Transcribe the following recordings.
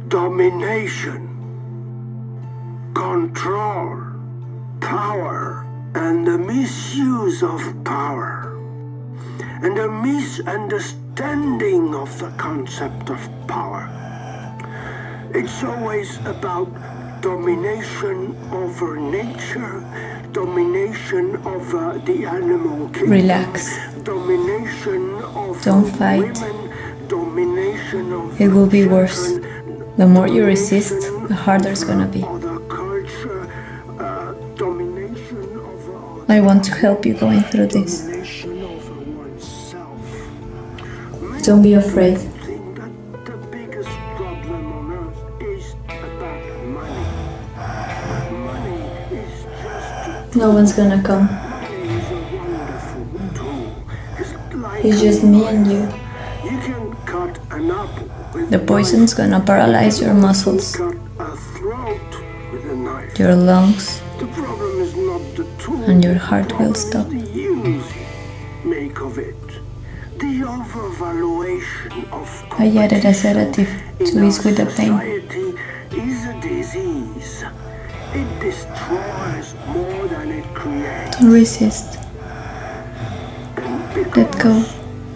domination, control, power, and the misuse of power, and a misunderstanding of the concept of power. It's always about domination over nature, domination over the animal kingdom, Relax. domination over Don't fight. women, domination over It will be children, worse. The more you resist, the harder it's gonna be. other culture, domination over I want to help you going through this. domination over oneself. Don't be afraid. I think that the biggest problem on earth is about money. Money is just No one's gonna come. money is a wonderful tool. It's like It's just me and you. you can cut an apple with The poison's gonna paralyze your muscles, cut a throat with a knife. your lungs, The problem is not the tool, and your heart the will problem stop. is the use you make of it. The overvaluation of I added a sedative to ease with the pain. society is a disease. It destroys more than it creates. Don't resist. Let go.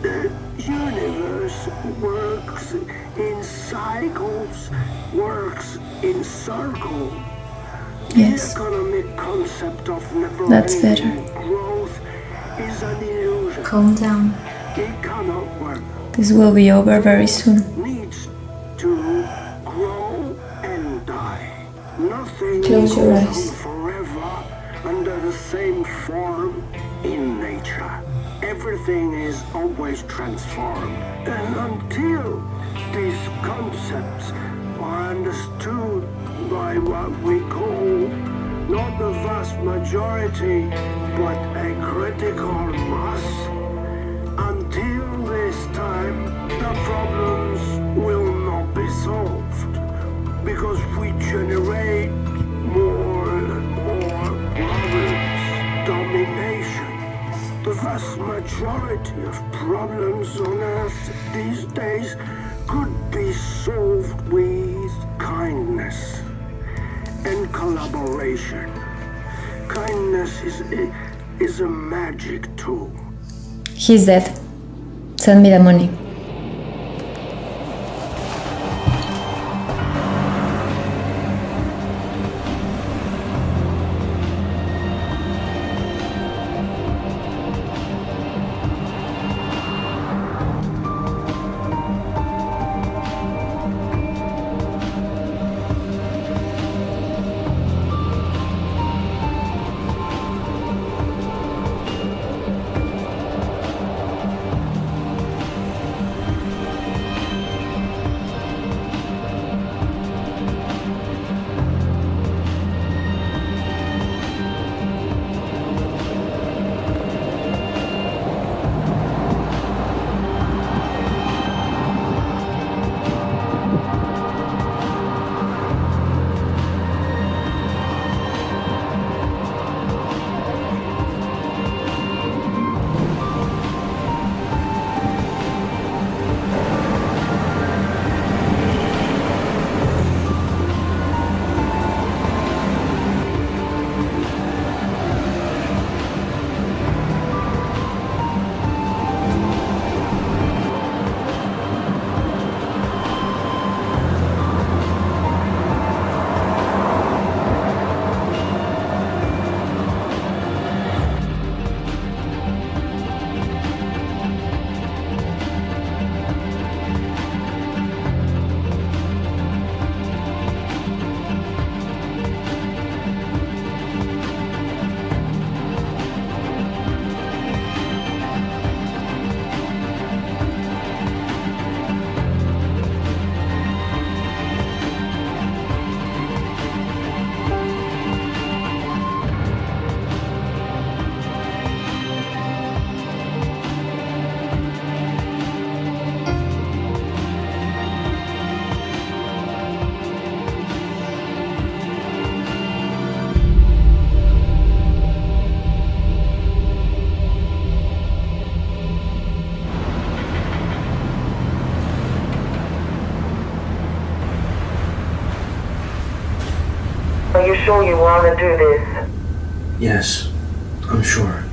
The universe works in cycles, works in circles. Yes, The economic concept of That's better. never-ending growth is an illusion. calm down. It cannot work. This will be over very soon. Needs to grow and die. Nothing Close your goes eyes. on forever under the same form in nature. Everything is always transformed. And until these concepts are understood by what we call not the vast majority, but a critical mass, until this time, the problems will not be solved, because we generate more and more problems. Domination. The vast majority of problems on Earth these days could be solved with kindness and collaboration. Kindness is a magic tool. He's dead. Send me the money. Are you sure you want to do this? Yes, I'm sure.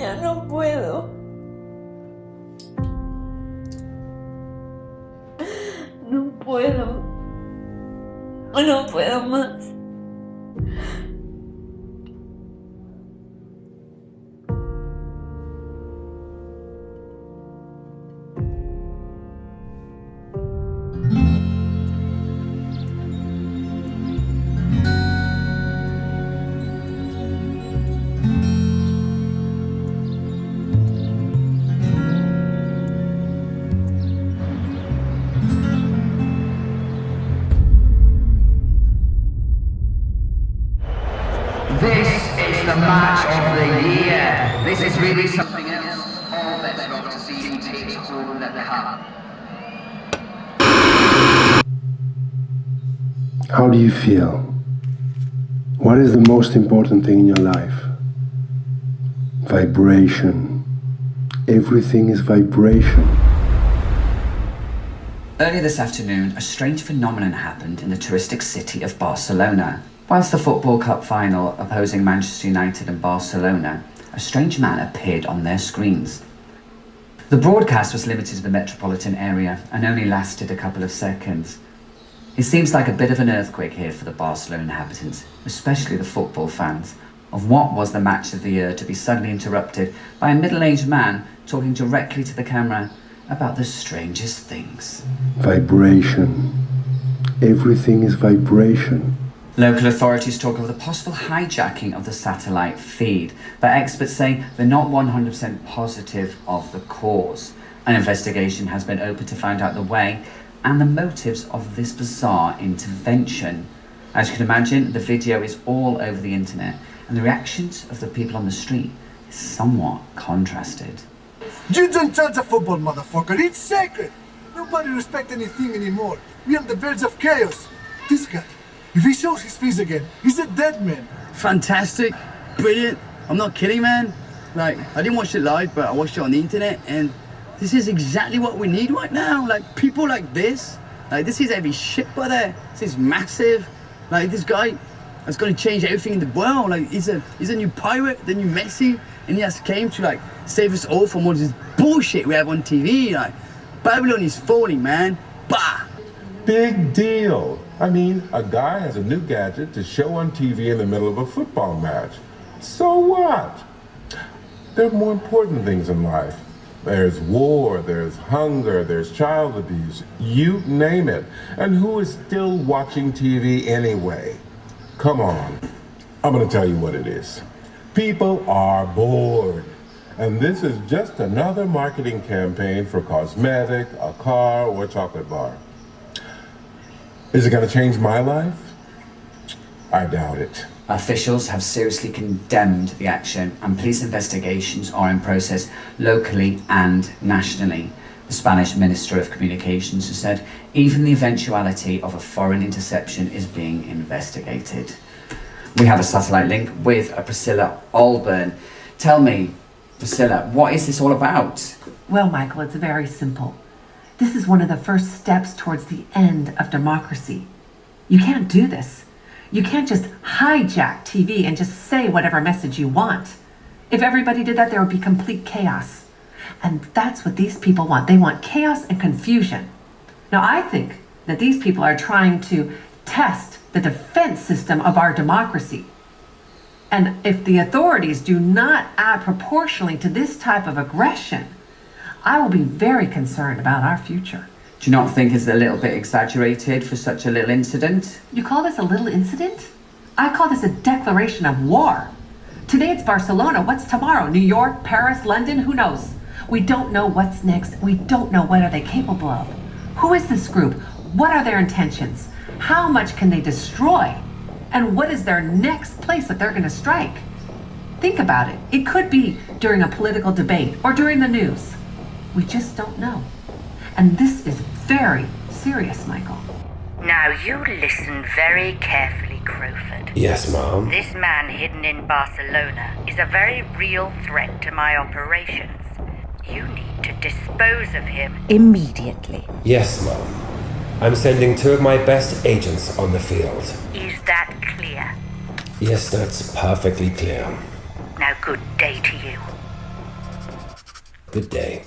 Ya no puedo. No puedo. No puedo más. This is the match of the year. This is really something else. All bets are off to see who takes home the cup. How do you feel? What is the most important thing in your life? Vibration. Everything is vibration. Earlier this afternoon, a strange phenomenon happened in the touristic city of Barcelona. Whilst the Football Cup final opposing Manchester United and Barcelona, a strange man appeared on their screens. The broadcast was limited to the metropolitan area and only lasted a couple of seconds. It seems like a bit of an earthquake here for the Barcelona inhabitants, especially the football fans, of what was the match of the year to be suddenly interrupted by a middle-aged man talking directly to the camera about the strangest things. Vibration. Everything is vibration. Local authorities talk of the possible hijacking of the satellite feed, but experts say they're not 100% positive of the cause. An investigation has been opened to find out the way and the motives of this bizarre intervention. As you can imagine, the video is all over the internet, and the reactions of the people on the street is somewhat contrasted. You don't touch a football, motherfucker. It's sacred. Nobody respects anything anymore. We are on the verge of chaos. This guy, if he shows his face again, he's a dead man. Fantastic, brilliant. I'm not kidding, man. Like, I didn't watch it live, but I watched it on the internet, and this is exactly what we need right now. Like, people like this Like, this is heavy shit, brother. This is massive. Like, this guy has got to change everything in the world. Like, he's a new pirate, the new Messi, and he has came to, like, save us all from all this bullshit we have on TV. Like, Babylon is falling, man. Bah! Big deal. I mean, a guy has a new gadget to show on TV in the middle of a football match. So what? There are more important things in life. There's war, there's hunger, there's child abuse, you name it. And who is still watching TV anyway? Come on. I'm gonna tell you what it is. People are bored. And this is just another marketing campaign for cosmetic, a car, or a chocolate bar. Is it gonna change my life? I doubt it. Officials have seriously condemned the action, and police investigations are in process locally and nationally. The Spanish Minister of Communications has said even the eventuality of a foreign interception is being investigated. We have a satellite link with Priscilla Alburn. Tell me, Priscilla, what is this all about? Well, Michael, it's very simple. This is one of the first steps towards the end of democracy. You can't do this. You can't just hijack TV and just say whatever message you want. If everybody did that, there would be complete chaos. And that's what these people want. They want chaos and confusion. Now, I think that these people are trying to test the defense system of our democracy. And if the authorities do not act proportionally to this type of aggression, I will be very concerned about our future. Do you not think it's a little bit exaggerated for such a little incident? You call this a little incident? I call this a declaration of war. Today it's Barcelona. What's tomorrow? New York, Paris, London? Who knows? We don't know what's next. We don't know what are they capable of. Who is this group? What are their intentions? How much can they destroy? And what is their next place that they're going to strike? Think about it. It could be during a political debate or during the news. We just don't know. And this is very serious, Michael. Now you listen very carefully, Crowford. Yes, Mom. This man hidden in Barcelona is a very real threat to my operations. You need to dispose of him immediately. Yes, Mom. I'm sending 2 of my best agents on the field. Is that clear? Yes, that's perfectly clear. Now good day to you. Good day.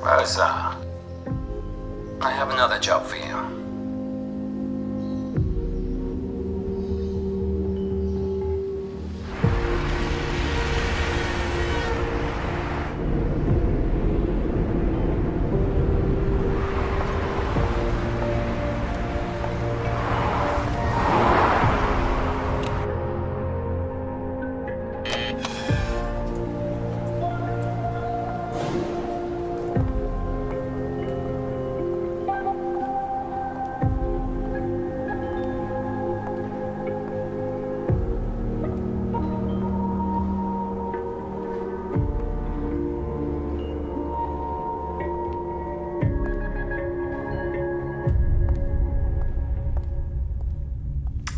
Rosa, I have another job for you.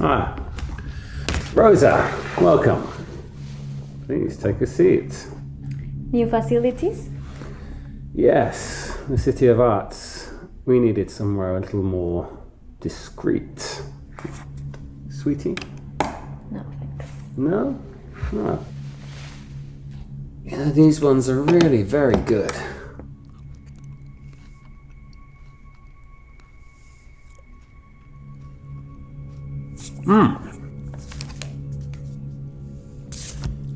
Ah, Rosa, welcome. Please take a seat. New facilities? Yes, the City of Arts. We needed somewhere a little more discreet. Sweetie? No, thanks. No? No. Yeah, these ones are really very good.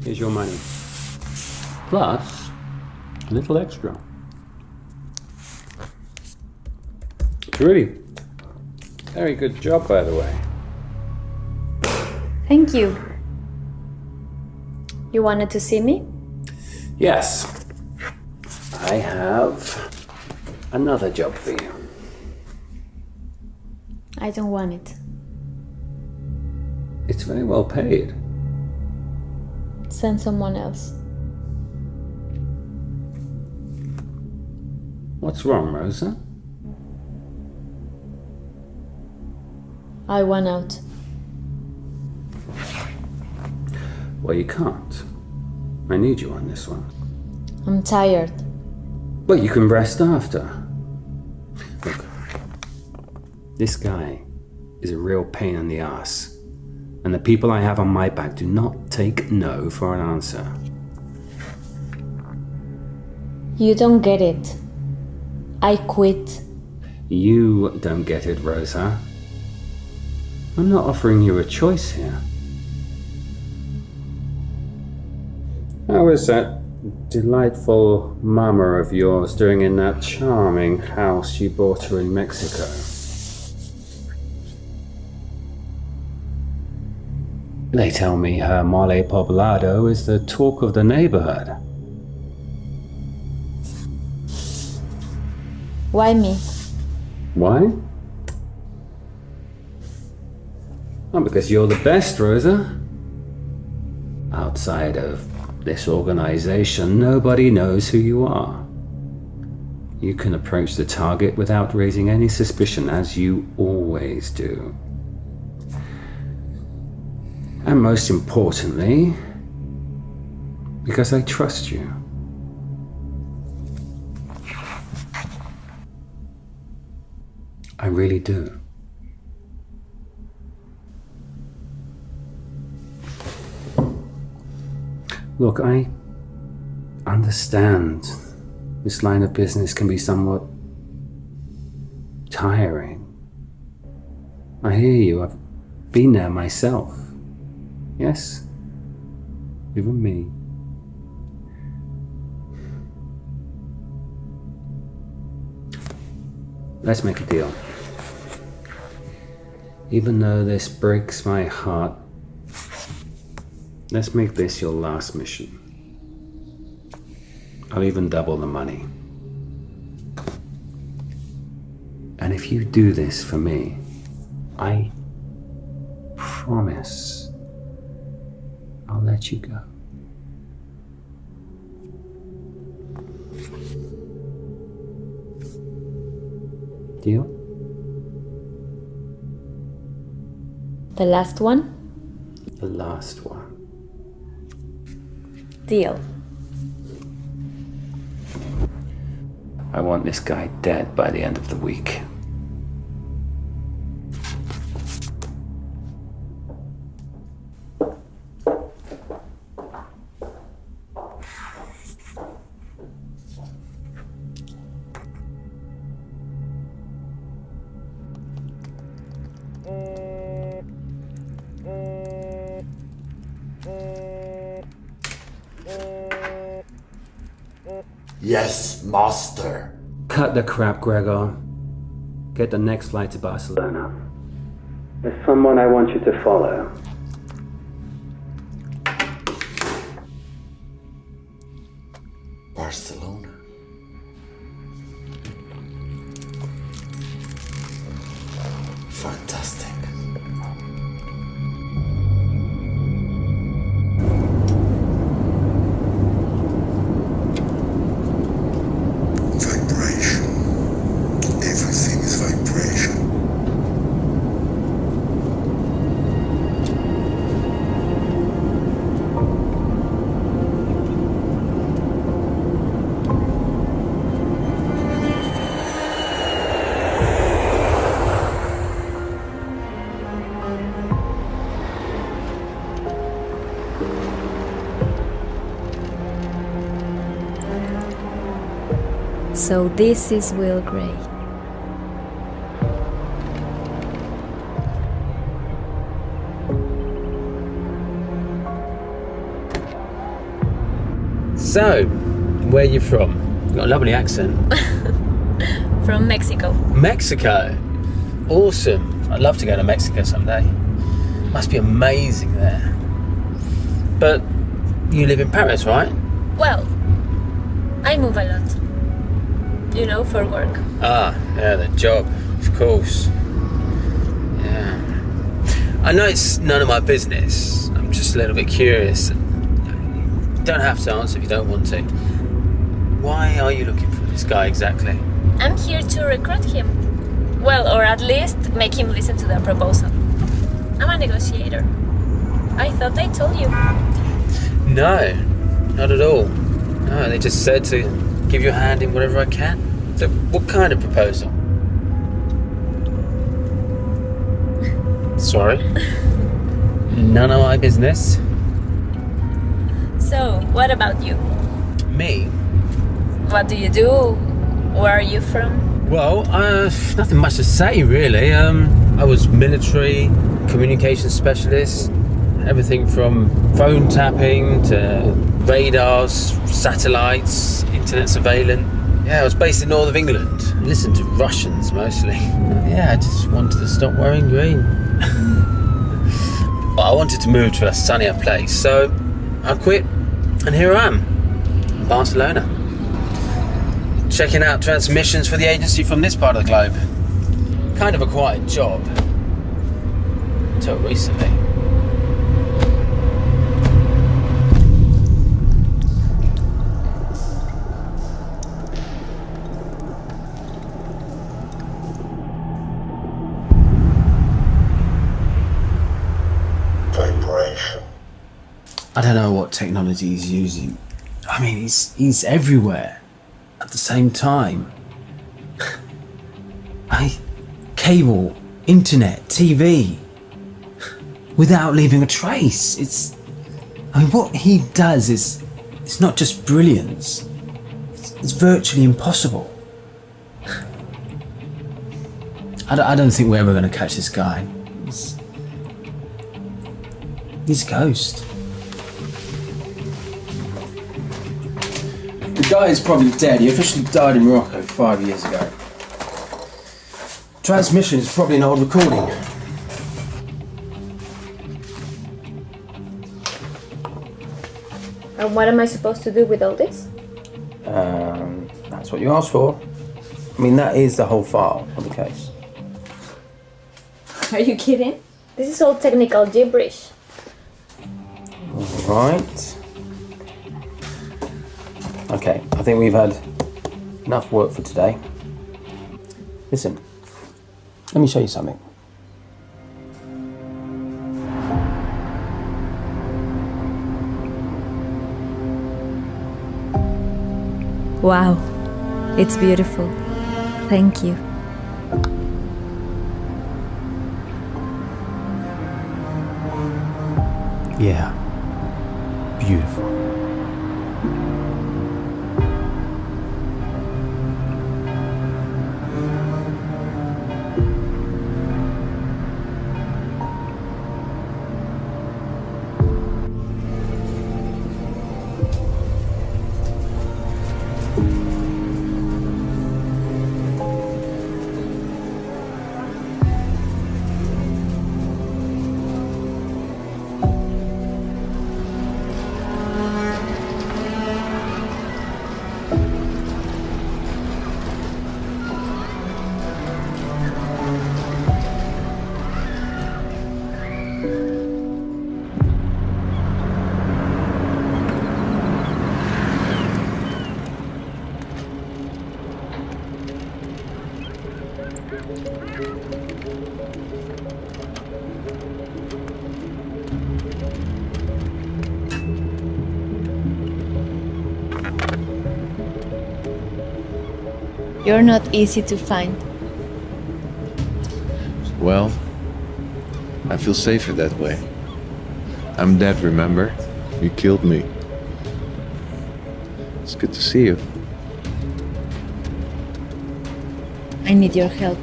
Here's your money. Plus, a little extra. It's really very good job, by the way. Thank you. You wanted to see me? Yes. I have another job for you. I don't want it. It's very well paid. Send someone else. What's wrong, Rosa? I want out. Well, you can't. I need you on this one. I'm tired. Well, you can rest after. Look, this guy is a real pain in the ass. And the people I have on my back do not take no for an answer. You don't get it. I quit. You don't get it, Rosa. I'm not offering you a choice here. How is that delightful mama of yours doing in that charming house you bought her in Mexico? They tell me her mole poblado is the talk of the neighborhood. Why me? Why? Well, because you're the best, Rosa. Outside of this organization, nobody knows who you are. You can approach the target without raising any suspicion, as you always do. And most importantly, because I trust you. I really do. Look, I understand this line of business can be somewhat tiring. I hear you. I've been there myself. Yes, even me. Let's make a deal. Even though this breaks my heart, let's make this your last mission. I'll even double the money. And if you do this for me, I promise I'll let you go. Deal? The last one? The last one. Deal. I want this guy dead by the end of the week. Yes, master. Cut the crap, Gregor. Get the next flight to Barcelona. There's someone I want you to follow. Barcelona. Fantastic. Vibration. Everything is vibration. So this is Will Gray. So, where are you from? You've got a lovely accent. From Mexico. Mexico? Awesome. I'd love to go to Mexico someday. Must be amazing there. But you live in Paris, right? Well, I move a lot. You know, for work. Ah, yeah, the job, of course. Yeah. I know it's none of my business. I'm just a little bit curious. You don't have to answer if you don't want to. Why are you looking for a this guy exactly? I'm here to recruit him. Well, or at least make him listen to the proposal. I'm a negotiator. I thought I told you. No, not at all. No, they just said to give you a hand in whatever I can. So, what kind of proposal? Sorry? None of my business. So, what about you? Me? What do you do? Where are you from? Well, nothing much to say really. I was military, communications specialist, everything from phone tapping to radars, satellites, internet surveillance. Yeah, I was based in north of England. I listened to Russians mostly. Yeah, I just wanted to stop wearing green. But I wanted to move to a sunnier place, so I quit, and here I am, in Barcelona. Checking out transmissions for the agency from this part of the globe. Kind of a quiet job. Until recently. Vibration. I don't know what technology he's using. I mean, he's everywhere at the same time. Cable, internet, TV, without leaving a trace. What he does it's not just brilliance. It's virtually impossible. I don't think we're ever going to catch this guy. He's a ghost. The guy is probably dead. He officially died in Morocco 5 years ago. Transmission is probably an old recording. And what am I supposed to do with all this? That's what you asked for. I mean, that is the whole file of the case. Are you kidding? This is all technical gibberish. Right. Okay, I think we've had enough work for today. Listen, let me show you something. Wow, it's beautiful. Thank you. Yeah, beautiful. You're not easy to find. Well, I feel safer that way. I'm dead, remember? You killed me. It's good to see you. I need your help.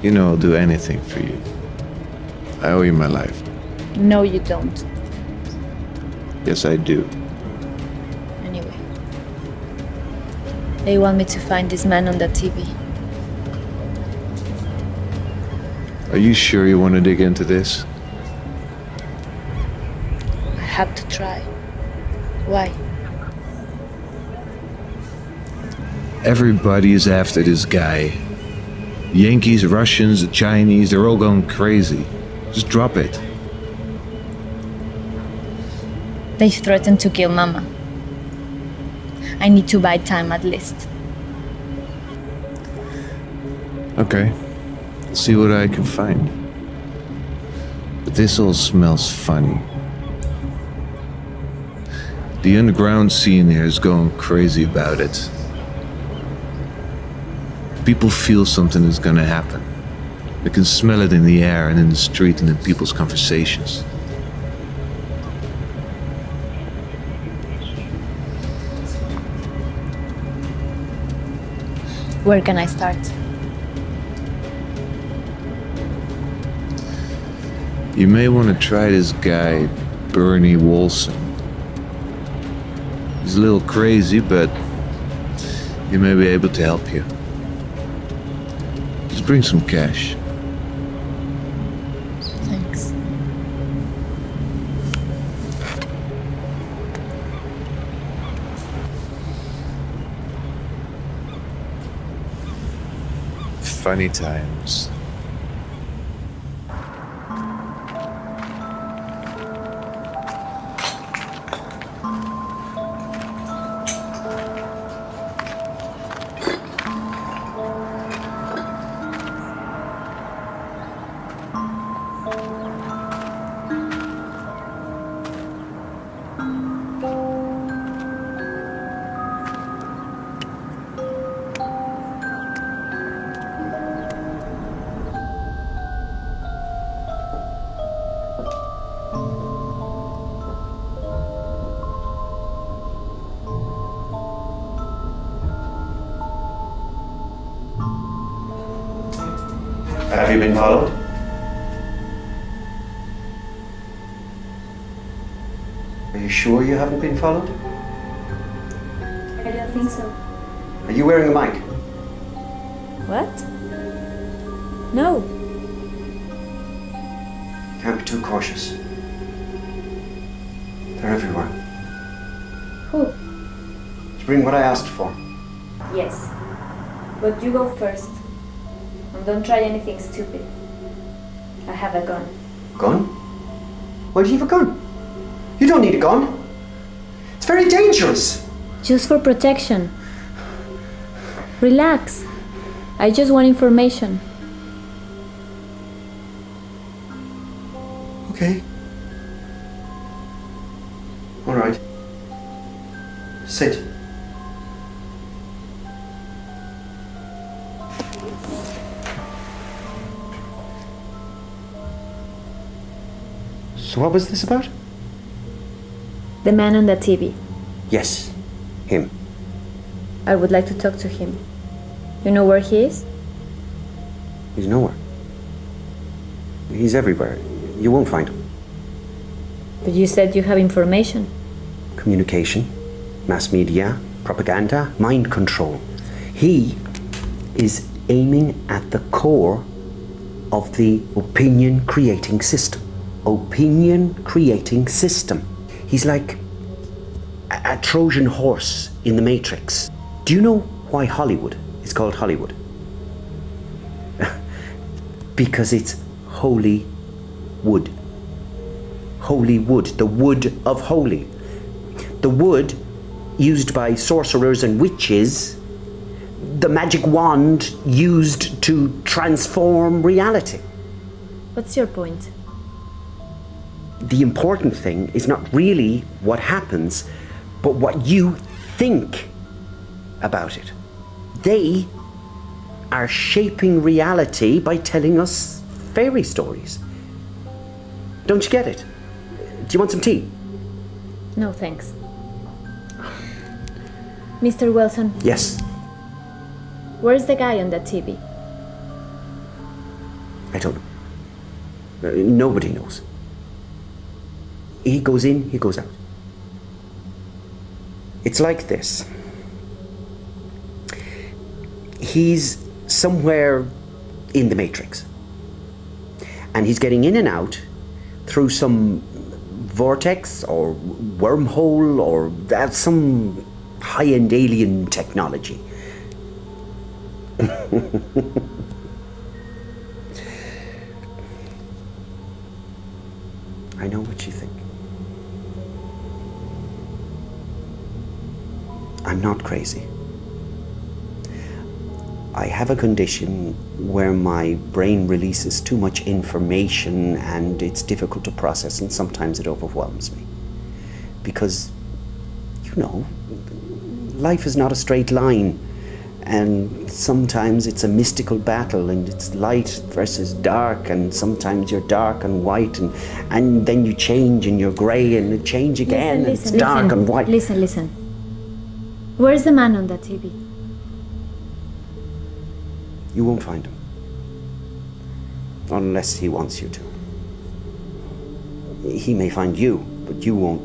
You know I'll do anything for you. I owe you my life. No, you don't. Yes, I do. Anyway. They want me to find this man on the TV. Are you sure you want to dig into this? I have to try. Why? Everybody is after this guy. Yankees, Russians, the Chinese, they're all going crazy. Just drop it. They threatened to kill Mama. I need to buy time at least. Okay. See what I can find. But this all smells funny. The underground scene here is going crazy about it. People feel something is gonna happen. They can smell it in the air and in the street and in people's conversations. Where can I start? You may want to try this guy, Bernie Wolson. He's a little crazy, but he may be able to help you. Just bring some cash. Thanks. Funny times. Have you been followed? Are you sure you haven't been followed? I don't think so. Are you wearing a mic? What? No. Can't be too cautious. They're everywhere. Who? Just bring what I asked for. Yes. But you go first. And don't try anything stupid. I have a gun. Gun? Why do you have a gun? You don't need a gun. It's very dangerous. Just for protection. Relax. I just want information. Okay. All right. Sit. So what was this about? The man on the TV. Yes, him. I would like to talk to him. You know where he is? He's nowhere. He's everywhere. You won't find him. But you said you have information. Communication, mass media, propaganda, mind control. He is aiming at the core of the opinion creating system. Opinion creating system. He's like a Trojan horse in the Matrix. Do you know why Hollywood is called Hollywood? Because it's holy wood. Holy wood, the wood of holy. The wood used by sorcerers and witches, the magic wand used to transform reality. What's your point? The important thing is not really what happens, but what you think about it. They are shaping reality by telling us fairy stories. Don't you get it? Do you want some tea? No, thanks. Mr. Wilson. Yes. Where's the guy on the TV? I don't know. Nobody knows. He goes in, he goes out. It's like this. He's somewhere in the Matrix. And he's getting in and out through some vortex or wormhole or some high-end alien technology. I know what you think. I'm not crazy. I have a condition where my brain releases too much information and it's difficult to process, and sometimes it overwhelms me. Because, you know, life is not a straight line, and sometimes it's a mystical battle, and it's light versus dark, and sometimes you're dark and white, and then you change and you're grey, and you change again, and it's dark and white. Listen. Where's the man on that TV? You won't find him. Unless he wants you to. He may find you, but you won't.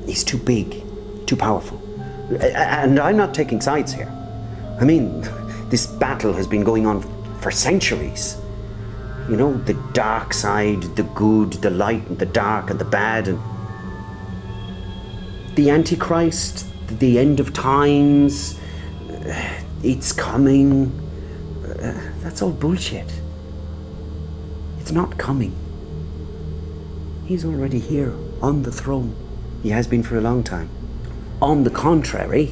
He's too big, too powerful. And I'm not taking sides here. I mean, this battle has been going on for centuries. You know, the dark side, the good, the light, and the dark, and the bad, and the Antichrist, the end of times, it's coming. That's all bullshit. It's not coming. He's already here, on the throne. He has been for a long time. On the contrary,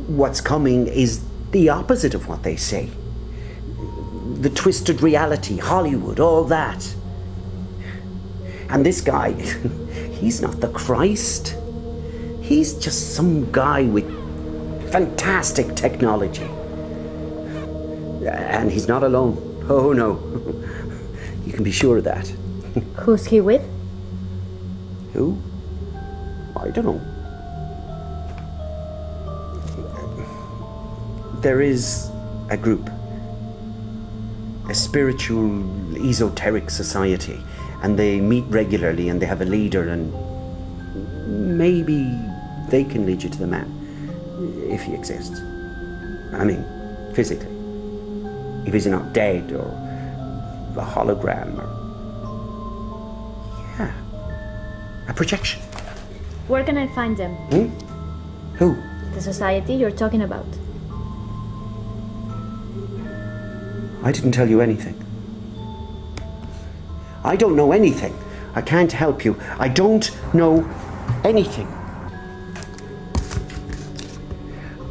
what's coming is the opposite of what they say. The twisted reality, Hollywood, all that. And this guy, he's not the Christ. He's just some guy with fantastic technology. And he's not alone. Oh no. You can be sure of that. Who's he with? Who? I don't know. There is a group, a spiritual, esoteric society, and they meet regularly and they have a leader, and maybe they can lead you to the man, if he exists. I mean, physically. If he's not dead or a hologram or... Yeah, a projection. Where can I find them? Who? The society you're talking about. I didn't tell you anything. I don't know anything. I can't help you. I don't know anything.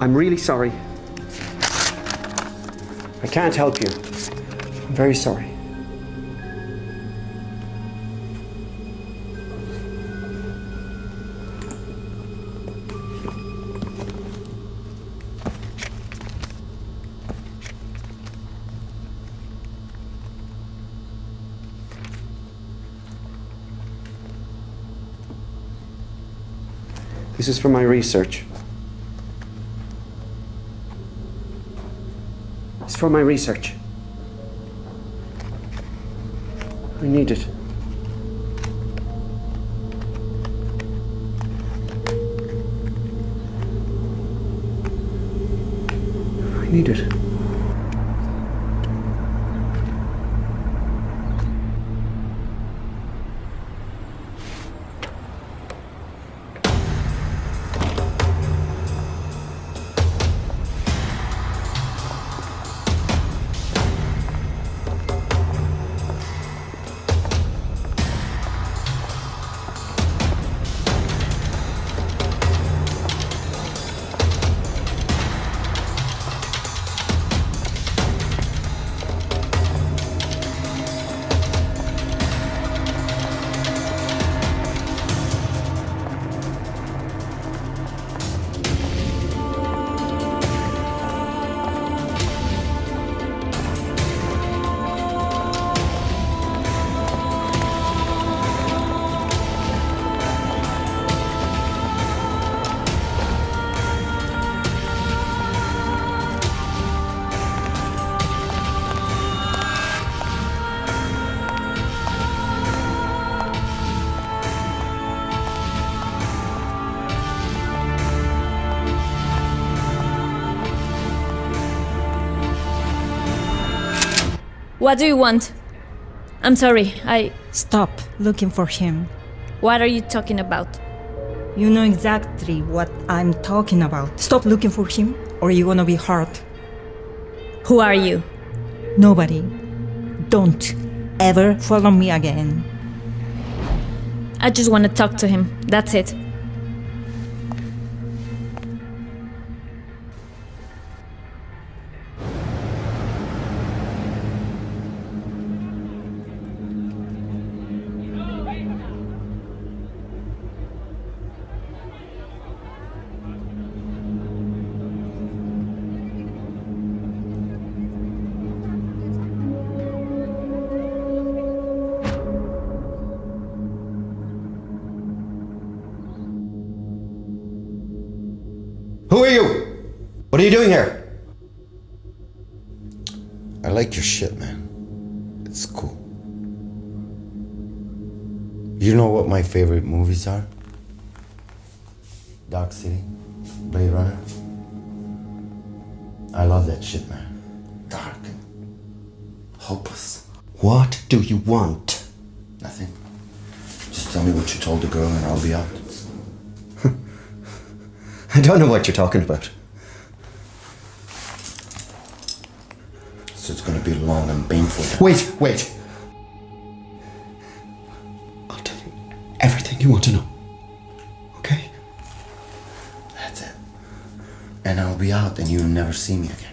I'm really sorry. I can't help you. I'm very sorry. This is for my research. It's for my research. I need it. I need it. What do you want? I'm sorry, Stop looking for him. What are you talking about? You know exactly what I'm talking about. Stop looking for him, or you're gonna be hurt. Who are you? Nobody. Don't ever follow me again. I just want to talk to him. That's it. What are you doing here? I like your shit, man. It's cool. You know what my favorite movies are? Dark City, Blade Runner. I love that shit, man. Dark. Hopeless. What do you want? Nothing. Just tell me what you told the girl and I'll be out. I don't know what you're talking about. So it's gonna be long and painful. Wait. I'll tell you everything you want to know. Okay? That's it. And I'll be out and you'll never see me again.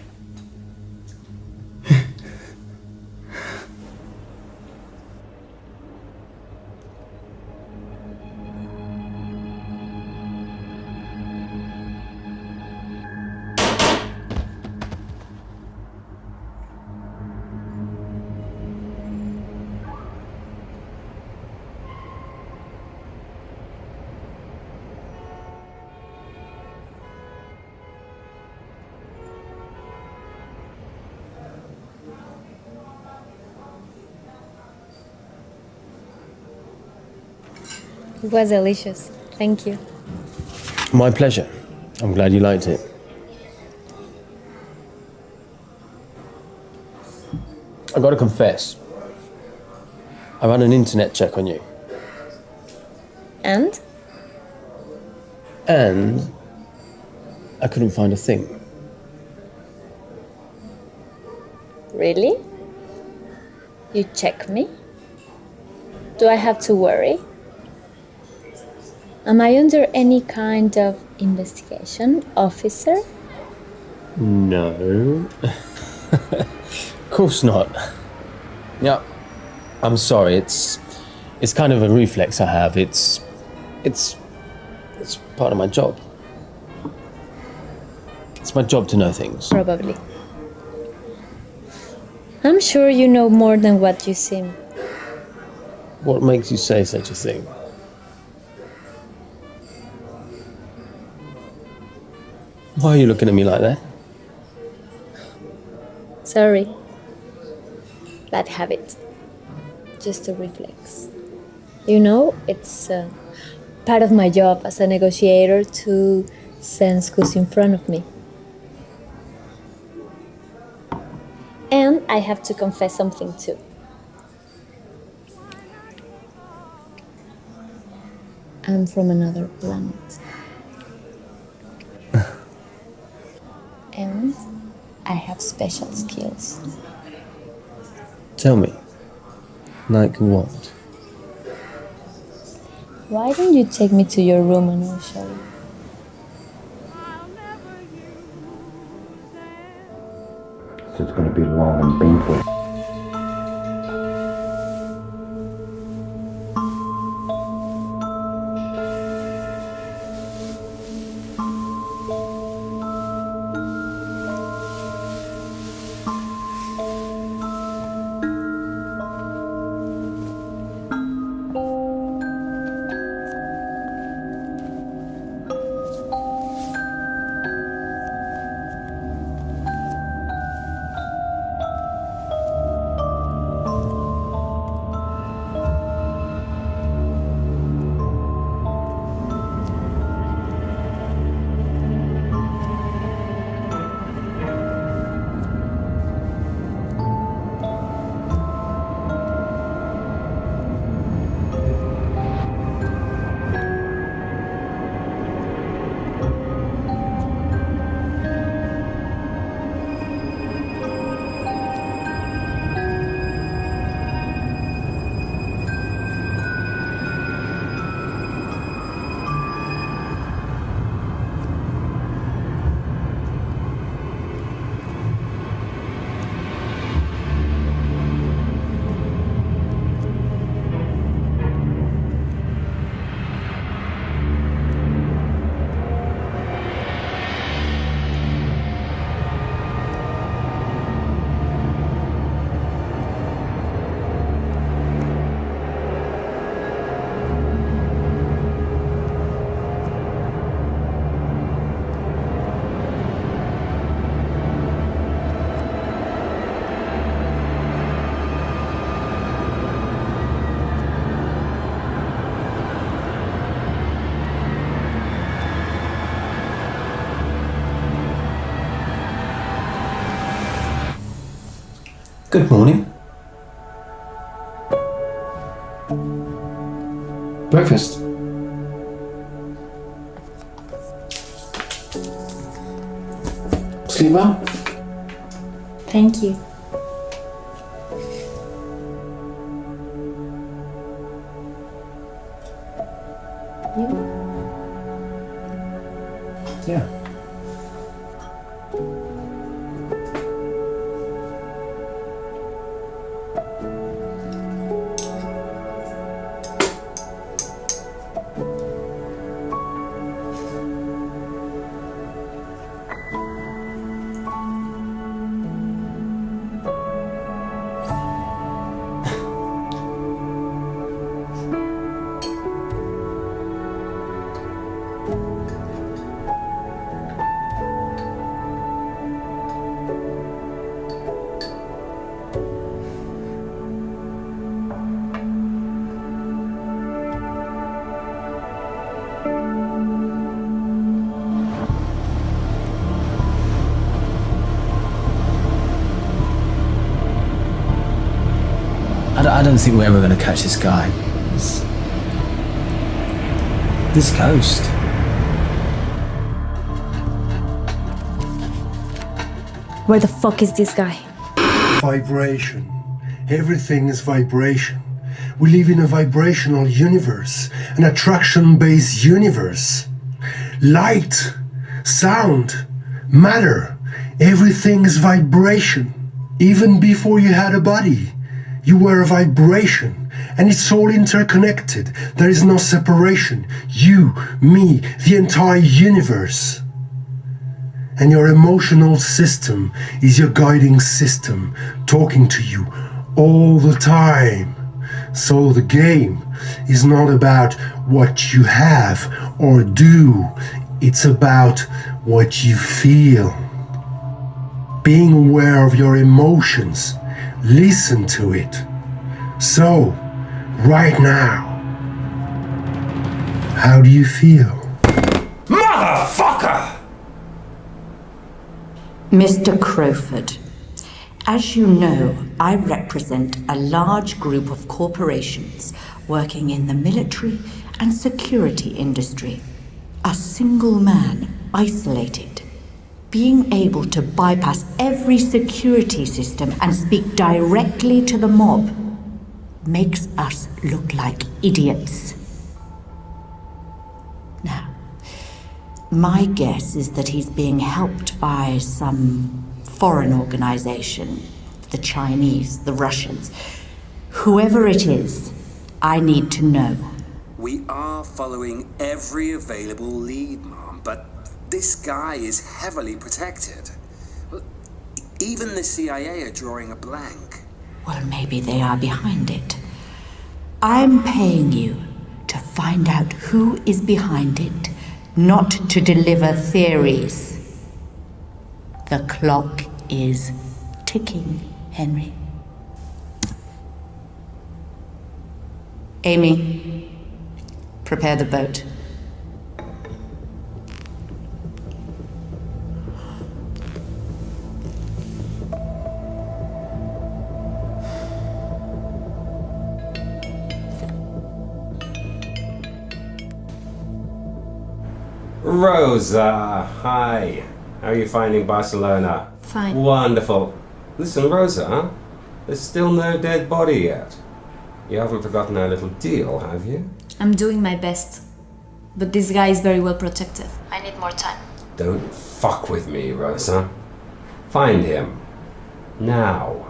It was delicious. Thank you. My pleasure. I'm glad you liked it. I gotta confess, I ran an internet check on you. And? And I couldn't find a thing. Really? You check me? Do I have to worry? Am I under any kind of investigation, officer? No. Of course not. Yeah, I'm sorry. It's kind of a reflex I have. It's part of my job. It's my job to know things. Probably. I'm sure you know more than what you seem. What makes you say such a thing? Why are you looking at me like that? Sorry. Bad habit. Just a reflex. You know, it's part of my job as a negotiator to sense who's in front of me. And I have to confess something too. I'm from another planet. And I have special skills. Tell me. Like what? Why don't you take me to your room and I'll show you? So it's gonna be long and painful. Good morning. Breakfast. Sleep well? Thank you. Yeah. I don't think we're ever going to catch this guy. This ghost. Where the fuck is this guy? Vibration. Everything is vibration. We live in a vibrational universe, an attraction-based universe. Light, sound, matter, everything is vibration. Even before you had a body, you were a vibration, and it's all interconnected. There is no separation. You, me, the entire universe. And your emotional system is your guiding system, talking to you all the time. So the game is not about what you have or do, it's about what you feel. Being aware of your emotions, listen to it. So, right now, how do you feel? Motherfucker! Mr. Crowford, as you know, I represent a large group of corporations working in the military and security industry. A single man, isolated, being able to bypass every security system and speak directly to the mob makes us look like idiots. Now, my guess is that he's being helped by some foreign organization, the Chinese, the Russians. Whoever it is, I need to know. We are following every available lead, Mom, but this guy is heavily protected. Even the CIA are drawing a blank. Well, maybe they are behind it. I'm paying you to find out who is behind it, not to deliver theories. The clock is ticking, Henry. Amy, prepare the boat. Rosa, hi. How are you finding Barcelona? Fine. Wonderful. Listen, Rosa, there's still no dead body yet. You haven't forgotten our little deal, have you? I'm doing my best. But this guy is very well protected. I need more time. Don't fuck with me, Rosa. Find him. Now.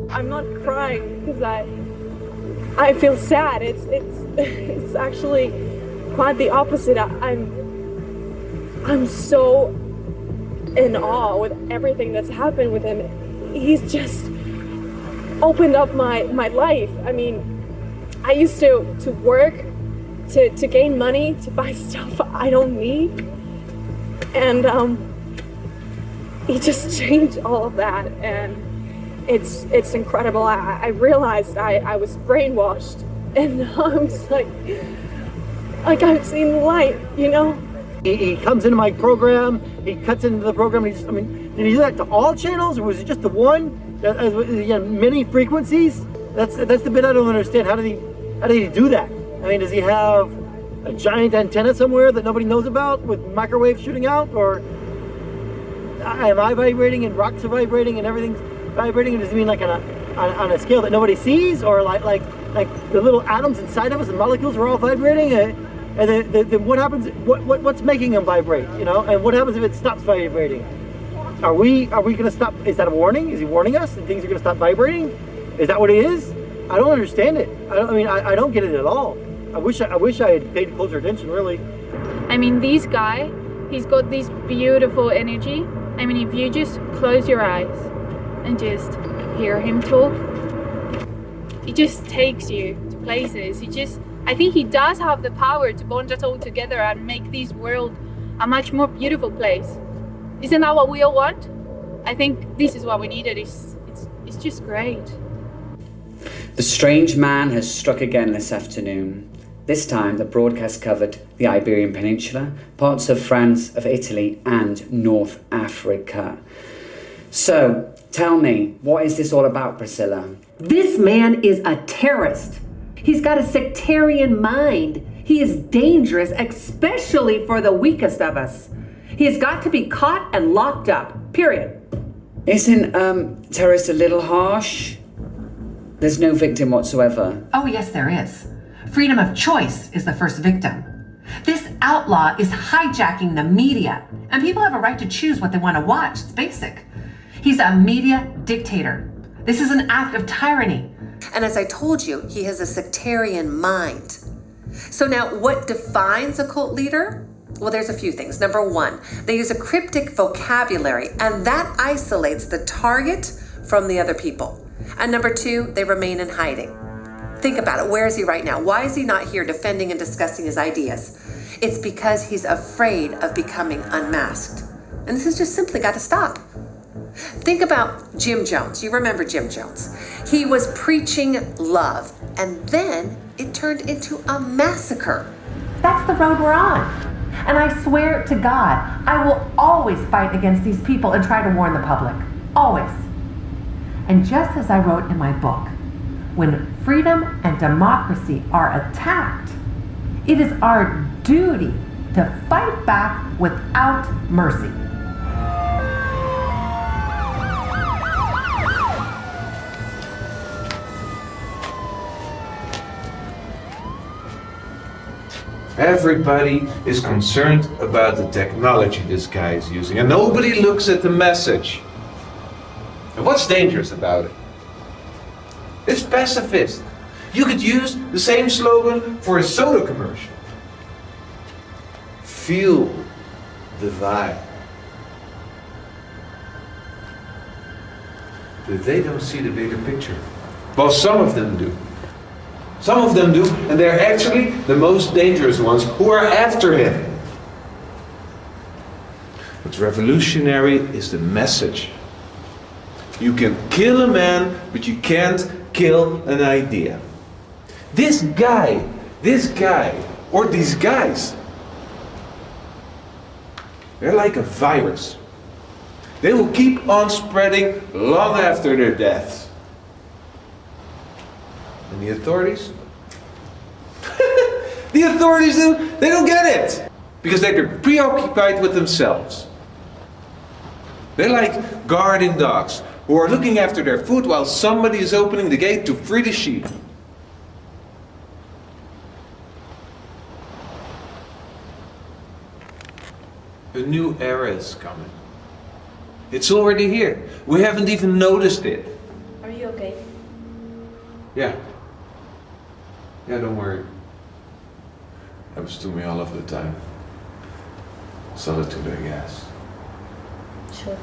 I'm not crying because I feel sad. It's actually quite the opposite. I'm so in awe with everything that's happened with him. He's just opened up my life. I mean, I used to work to gain money to buy stuff I don't need. And he just changed all of that, and it's incredible. I realized I was brainwashed, and now I'm just like I've seen the light, you know? He comes into my program, he cuts into the program, did he do that to all channels, or was it just the one? Many frequencies? That's the bit I don't understand. How did he do that? I mean, does he have a giant antenna somewhere that nobody knows about with microwaves shooting out? Or am I vibrating and rocks are vibrating and everything's vibrating? And does it mean like on a scale that nobody sees? Or like the little atoms inside of us and molecules are all vibrating? And then what happens? What's making them vibrate? You know? And what happens if it stops vibrating? Are we gonna stop? Is that a warning? Is he warning us and things are gonna stop vibrating? Is that what it is? I don't understand it. I don't get it at all. I wish I had paid closer attention, really. I mean, this guy, he's got this beautiful energy. I mean, if you just close your eyes and just hear him talk, it just takes you to places. I think he does have the power to bond us all together and make this world a much more beautiful place. Isn't that what we all want? I think this is what we needed. It's just great. The strange man has struck again this afternoon. This time, the broadcast covered the Iberian Peninsula, parts of France, of Italy, and North Africa. So, tell me, what is this all about, Priscilla? This man is a terrorist. He's got a sectarian mind. He is dangerous, especially for the weakest of us. He has got to be caught and locked up, period. Isn't terrorist a little harsh? There's no victim whatsoever. Oh, yes, there is. Freedom of choice is the first victim. This outlaw is hijacking the media, and people have a right to choose what they want to watch. It's basic. He's a media dictator. This is an act of tyranny. And as I told you, he has a sectarian mind. So now, what defines a cult leader? Well, there's a few things. Number one, they use a cryptic vocabulary, and that isolates the target from the other people. And number two, they remain in hiding. Think about it. Where is he right now? Why is he not here defending and discussing his ideas? It's because he's afraid of becoming unmasked. And this has just simply got to stop. Think about Jim Jones. You remember Jim Jones. He was preaching love, and then it turned into a massacre. That's the road we're on. And I swear to God, I will always fight against these people and try to warn the public. Always. And just as I wrote in my book, when freedom and democracy are attacked, it is our duty to fight back without mercy. Everybody is concerned about the technology this guy is using, and nobody looks at the message. And what's dangerous about it? It's pacifist. You could use the same slogan for a soda commercial. Feel the vibe. But they don't see the bigger picture. Well, some of them do. Some of them do, and they're actually the most dangerous ones who are after him. What's revolutionary is the message. You can kill a man, but you can't kill an idea. This guy, or these guys, they're like a virus. They will keep on spreading long after their deaths. And the authorities? The authorities, they don't get it. Because they're preoccupied with themselves. They're like guarding dogs who are looking after their food while somebody is opening the gate to free the sheep. A new era is coming. It's already here. We haven't even noticed it. Are you okay? Yeah. Yeah, don't worry. Happens to me all of the time. Solitude, I guess. Sure.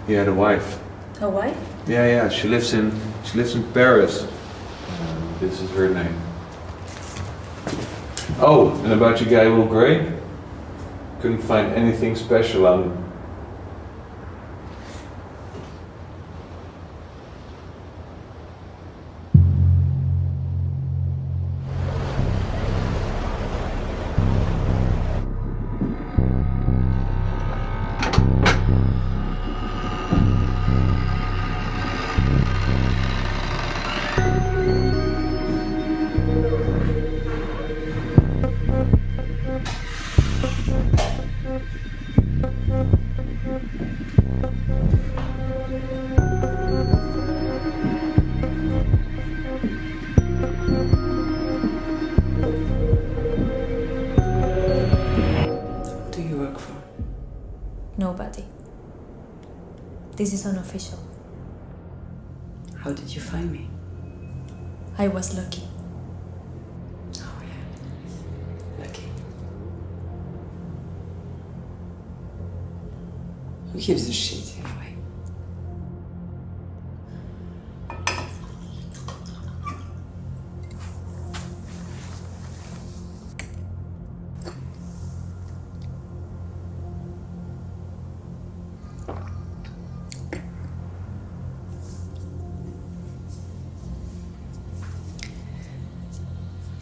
He had a wife. A wife? Yeah, she lives in Paris. This is her name. Oh, and about your guy Will Gray? Couldn't find anything special on him. Nobody. This is unofficial. How did you find me? I was lucky. Oh, yeah. Lucky. Who gives a shit anyway?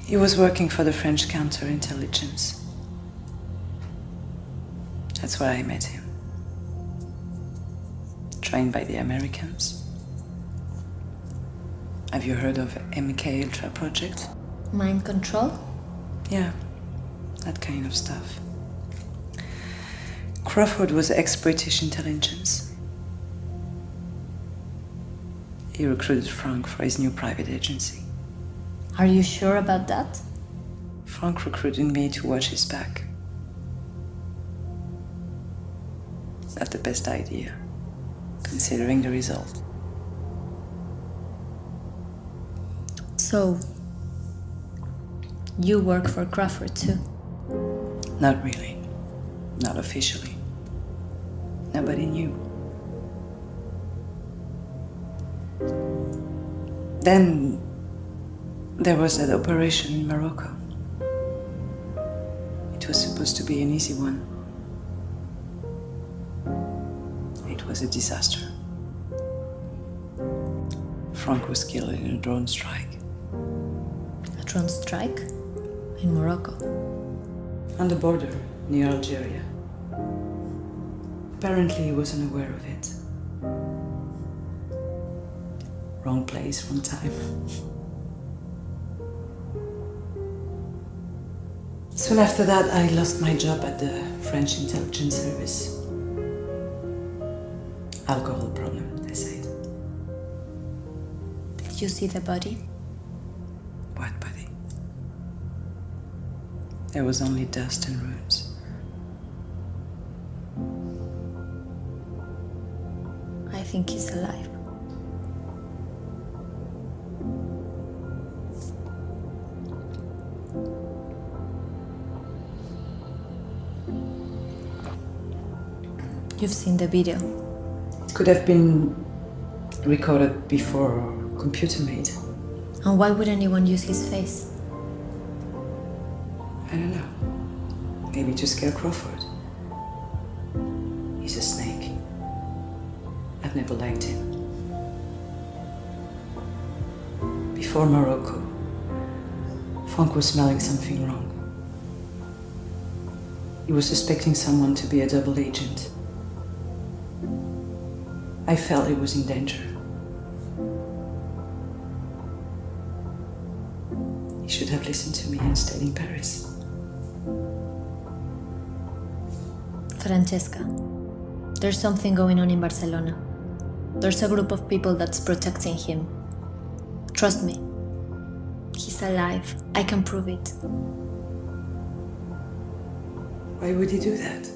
He was working for the French counterintelligence. That's where I met him. Trained by the Americans. Have you heard of MK Ultra project? Mind control? Yeah, that kind of stuff. Crawford was ex-British intelligence. He recruited Frank for his new private agency. Are you sure about that? Frank recruited me to watch his back. Not the best idea, considering the result. So, you work for Crawford too? Not really. Not officially. Nobody knew. Then there was that operation in Morocco. It was supposed to be an easy one. It was a disaster. Frank was killed in a drone strike. A drone strike? In Morocco? On the border, near Algeria. Apparently he wasn't aware of it. Wrong place, wrong time. Soon after that, I lost my job at the French intelligence service. Alcohol problem, they said. Did you see the body? What body? There was only dust and ruins. I think he's alive. You've seen the video. It could have been recorded before or computer made. And why would anyone use his face? I don't know. Maybe to scare Crawford. He's a snake. I've never liked him. Before Morocco, Frank was smelling something wrong. He was suspecting someone to be a double agent. I felt he was in danger. He should have listened to me and stayed in Paris. Francesca, there's something going on in Barcelona. There's a group of people that's protecting him. Trust me. He's alive. I can prove it. Why would he do that?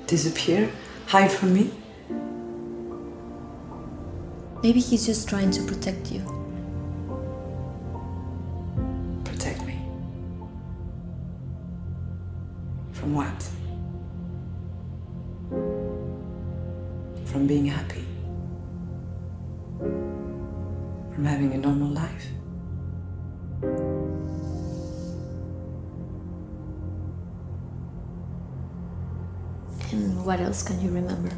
Disappear? Hide from me? Maybe he's just trying to protect you. Protect me. From what? From being happy. I'm having a normal life. And what else can you remember?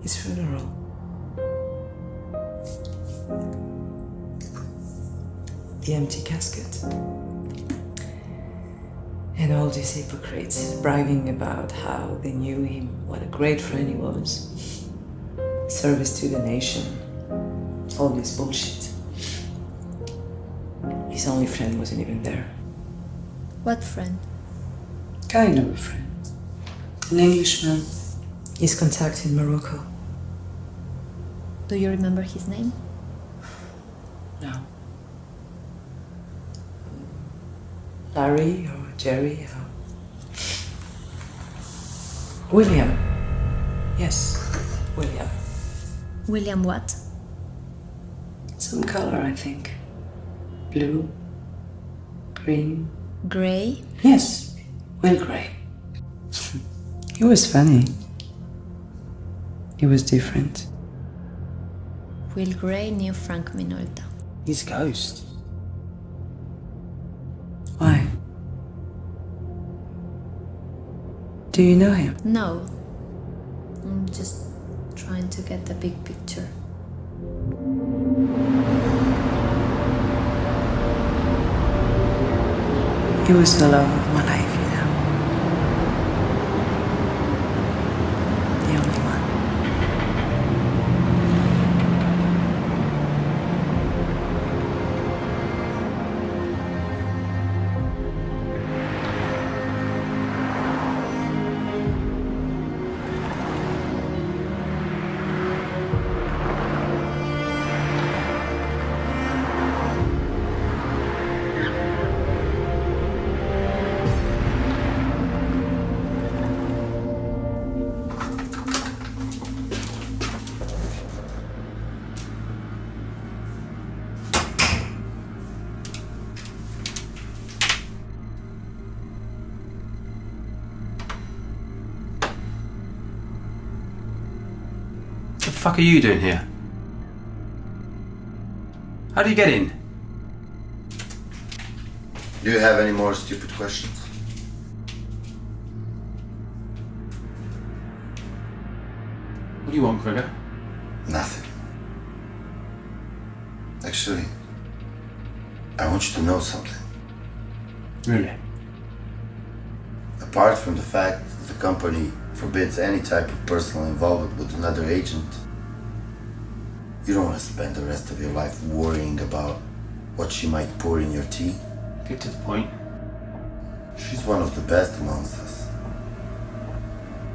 His funeral. The empty casket. And all these hypocrites bragging about how they knew him, what a great friend he was. Service to the nation. All this bullshit. His only friend wasn't even there. What friend? Kind of a friend. An Englishman. His contact in Morocco. Do you remember his name? No. Larry or Jerry or... William. Yes, William. William what? Some color, I think. Blue. Green. Gray? Yes, Will Gray. He was funny. He was different. Will Gray knew Frank Minolta. His ghost. Why? Do you know him? No. I'm just trying to get the big picture. He was the love of my life, you know. The only one. What the fuck are you doing here? How did you get in? Do you have any more stupid questions? What do you want, Gregor? Nothing. Actually, I want you to know something. Really? Apart from the fact that the company forbids any type of personal involvement with another agent, you don't want to spend the rest of your life worrying about what she might pour in your tea. Get to the point. She's one of the best amongst us.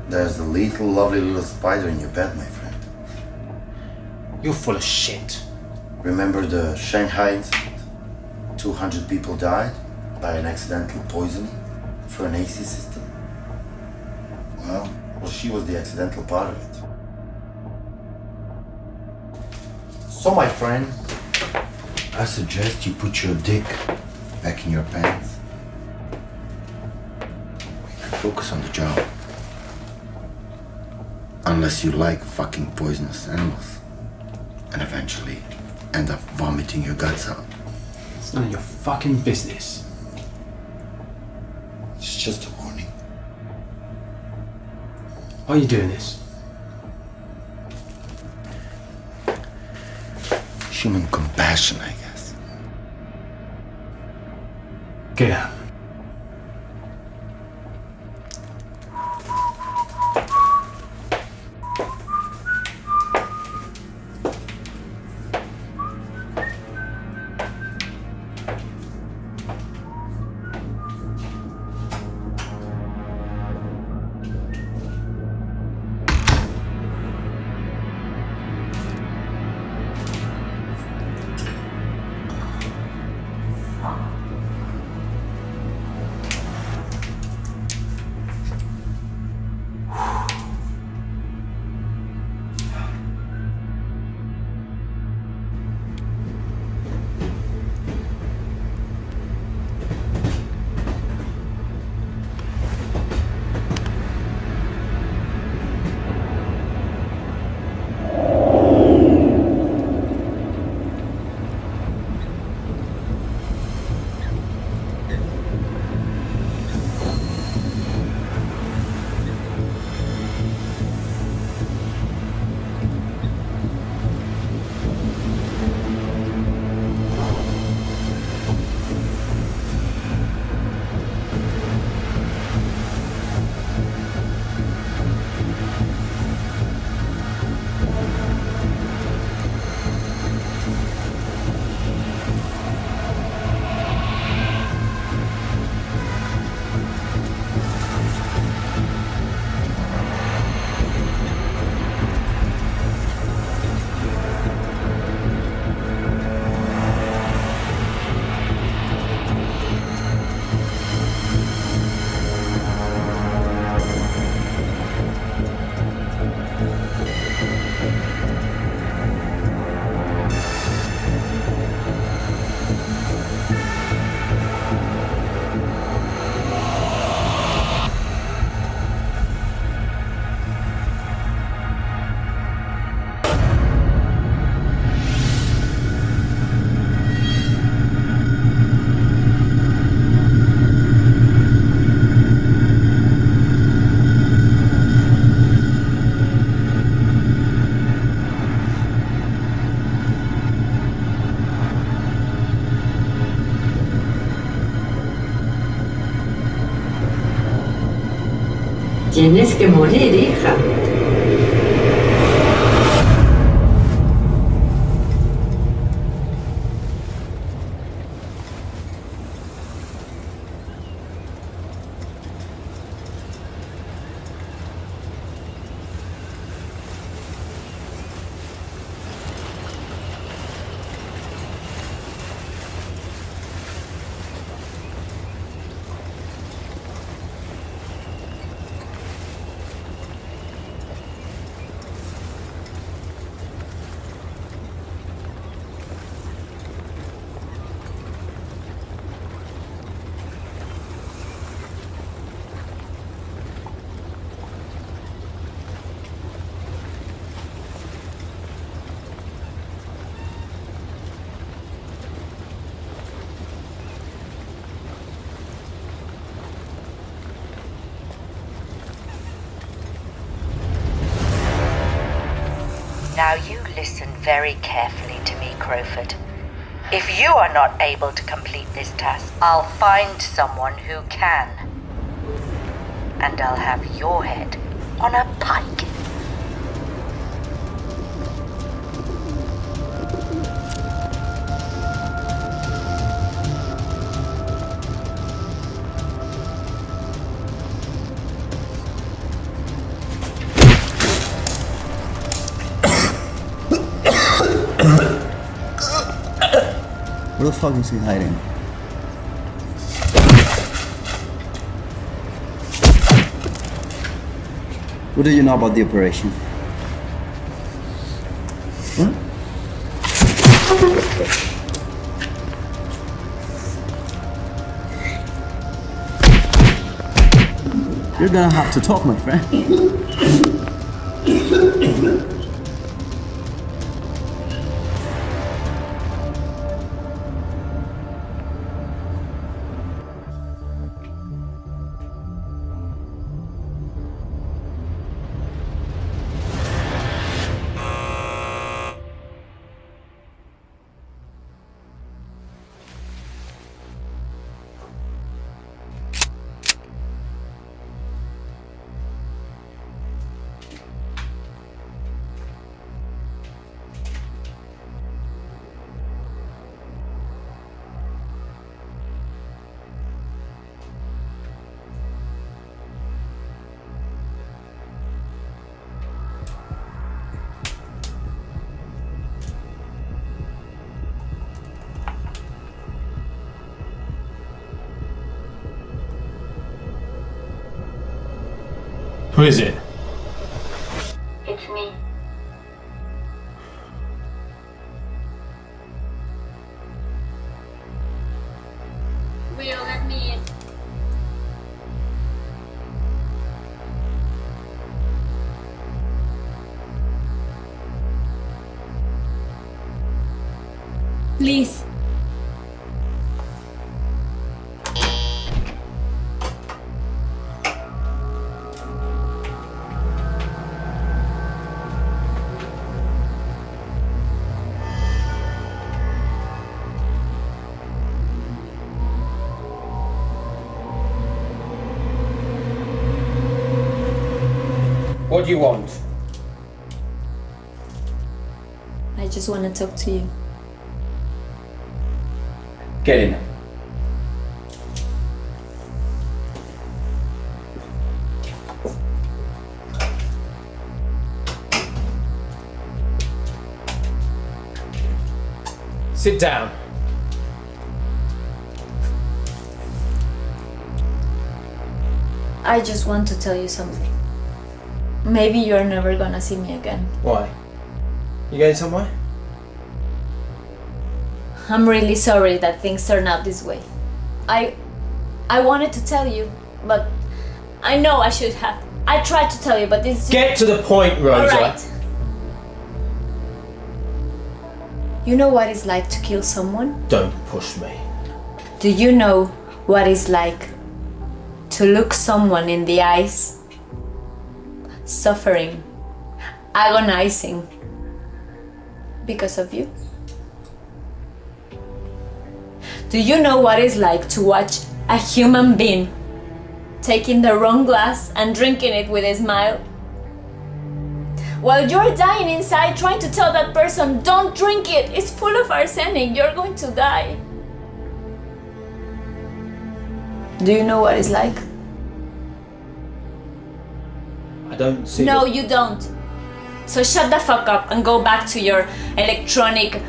There's a little, lovely little spider in your bed, my friend. You're full of shit. Remember the Shanghai incident? 200 people died by an accidental poisoning for an AC system. Well, she was the accidental part of it. So, my friend, I suggest you put your dick back in your pants and focus on the job. Unless you like fucking poisonous animals and eventually end up vomiting your guts out. It's none of your fucking business. It's just a warning. Why are you doing this? Human compassion, I guess. Get out. Tienes que morir, hija. Now you listen very carefully to me, Crowford. If you are not able to complete this task, I'll find someone who can. And I'll have your head on a pike. Where the fuck is he hiding? What do you know about the operation? Huh? You're gonna have to talk, my friend. Who is it? It's me. Will, let me in. Please. What do you want? I just want to talk to you. Get in. Sit down. I just want to tell you something. Maybe you're never gonna see me again. Why? You going somewhere? I'm really sorry that things turned out this way. I wanted to tell you, but I know I should have. I tried to tell you, but this. Get to the point, Rosa. Alright. You know what it's like to kill someone? Don't push me. Do you know what it's like to look someone in the eyes, suffering, agonizing because of you? Do you know what it's like to watch a human being taking the wrong glass and drinking it with a smile. While you're dying inside, trying to tell that person, don't drink it, it's full of arsenic, you're going to die. Do you know what it's like? I don't see. No, you don't. So shut the fuck up and go back to your electronic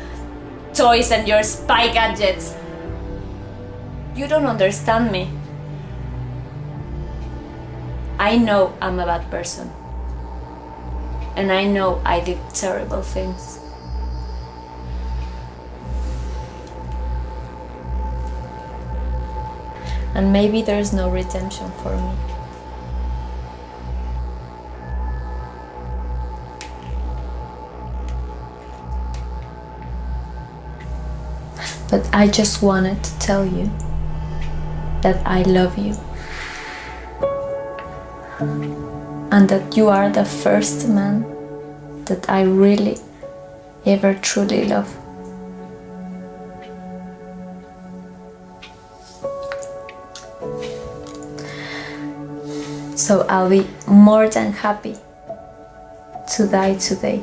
toys and your spy gadgets. You don't understand me. I know I'm a bad person. And I know I did terrible things. And maybe there's no redemption for me. But I just wanted to tell you that I love you. And that you are the first man that I really ever truly love. So I'll be more than happy to die today.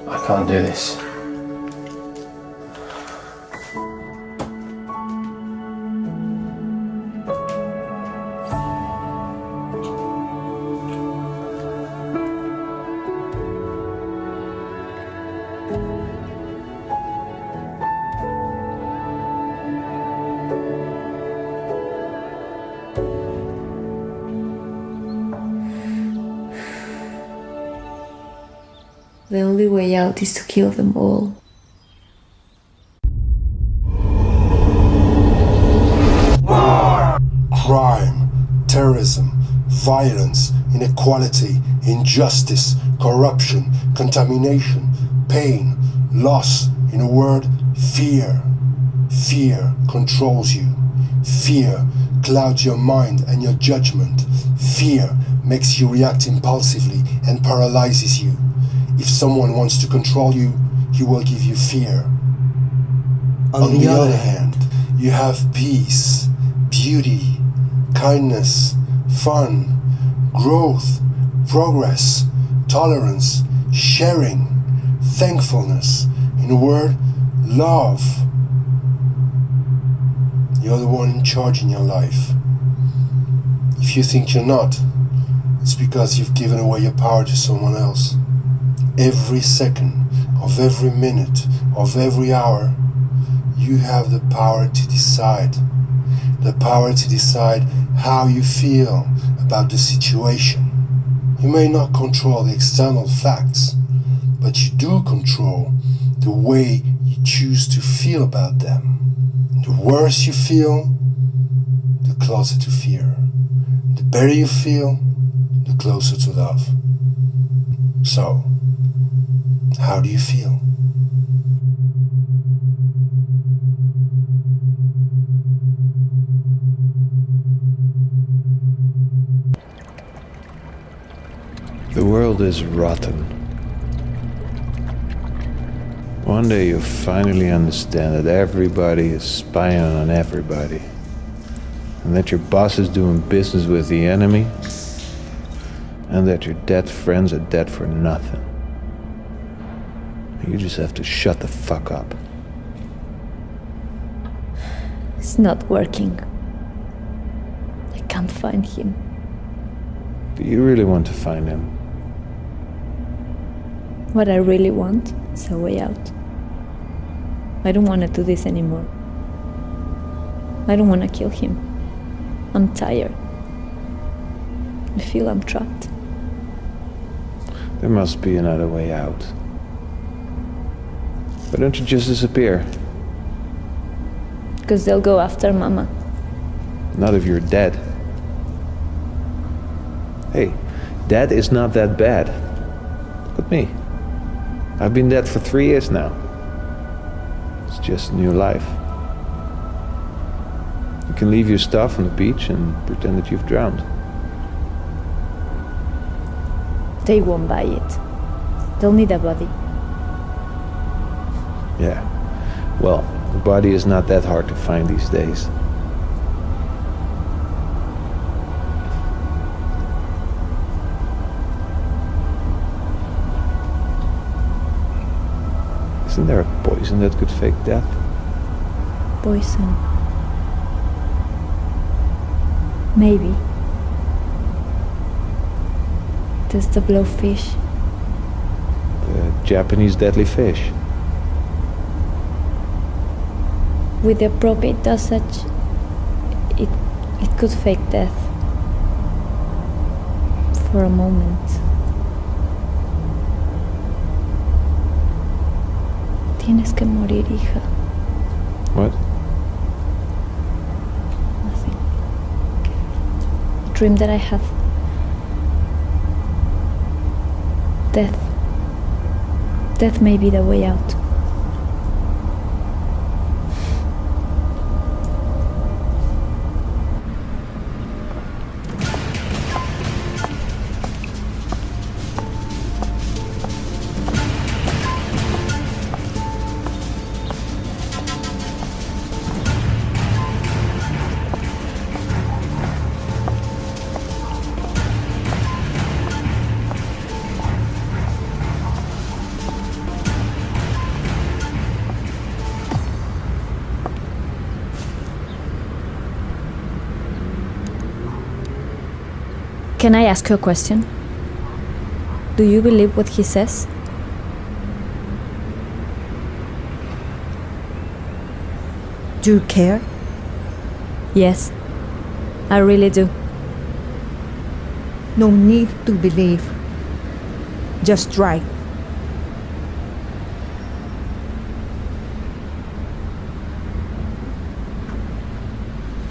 I can't do this. The only way out is to kill them all. Crime, terrorism, violence, inequality, injustice, corruption, contamination, pain, loss, in a word, fear. Fear controls you. Fear clouds your mind and your judgment. Fear makes you react impulsively and paralyzes you. If someone wants to control you, he will give you fear. On the other hand, you have peace, beauty, kindness, fun, growth, progress, tolerance, sharing, thankfulness. In a word, love. You're the one in charge in your life. If you think you're not, it's because you've given away your power to someone else. Every second of every minute of every hour, you have the power to decide. The power to decide how you feel about the situation. You may not control the external facts, but you do control the way you choose to feel about them. The worse you feel, the closer to fear. The better you feel, the closer to love. So, how do you feel? The world is rotten. One day you'll finally understand that everybody is spying on everybody, and that your boss is doing business with the enemy, and that your dead friends are dead for nothing. You just have to shut the fuck up. It's not working. I can't find him. Do you really want to find him? What I really want is a way out. I don't want to do this anymore. I don't want to kill him. I'm tired. I feel I'm trapped. There must be another way out. Why don't you just disappear? Because they'll go after Mama. Not if you're dead. Hey, dead is not that bad. Look at me. I've been dead for 3 years now. It's just a new life. You can leave your stuff on the beach and pretend that you've drowned. They won't buy it. They'll need a body. Yeah. Well, the body is not that hard to find these days. Isn't there a poison that could fake death? Poison. Maybe. There's the blowfish. The Japanese deadly fish. With the appropriate dosage, it could fake death. For a moment. Tienes que morir, hija. What? Nothing. A dream that I have. Death. Death may be the way out. Can I ask you a question? Do you believe what he says? Do you care? Yes, I really do. No need to believe. Just try.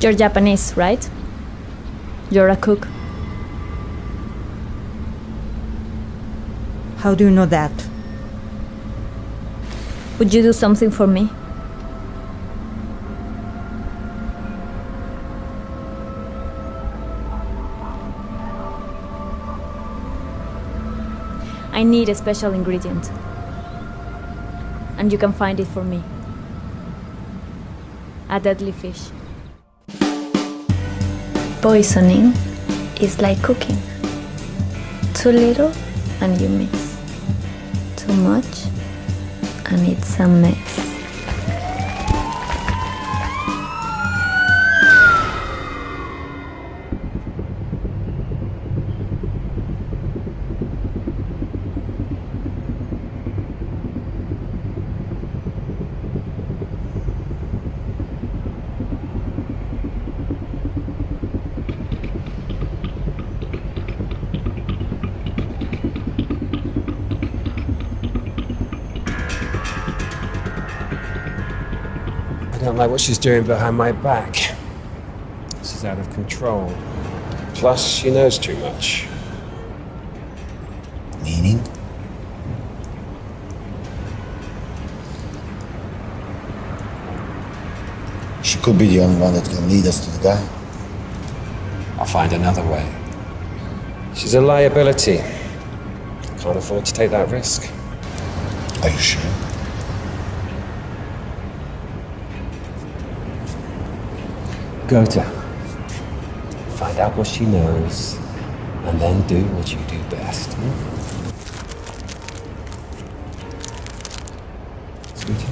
You're Japanese, right? You're a cook. How do you know that? Would you do something for me? I need a special ingredient. And you can find it for me. A deadly fish. Poisoning is like cooking. Too little and you miss. Too much and it's a mess. I don't like what she's doing behind my back. This is out of control. Plus, she knows too much. Meaning? She could be the only one that can lead us to the guy. I'll find another way. She's a liability. Can't afford to take that risk. Are you sure? Go to her. Find out what she knows, and then do what you do best. Sweetie.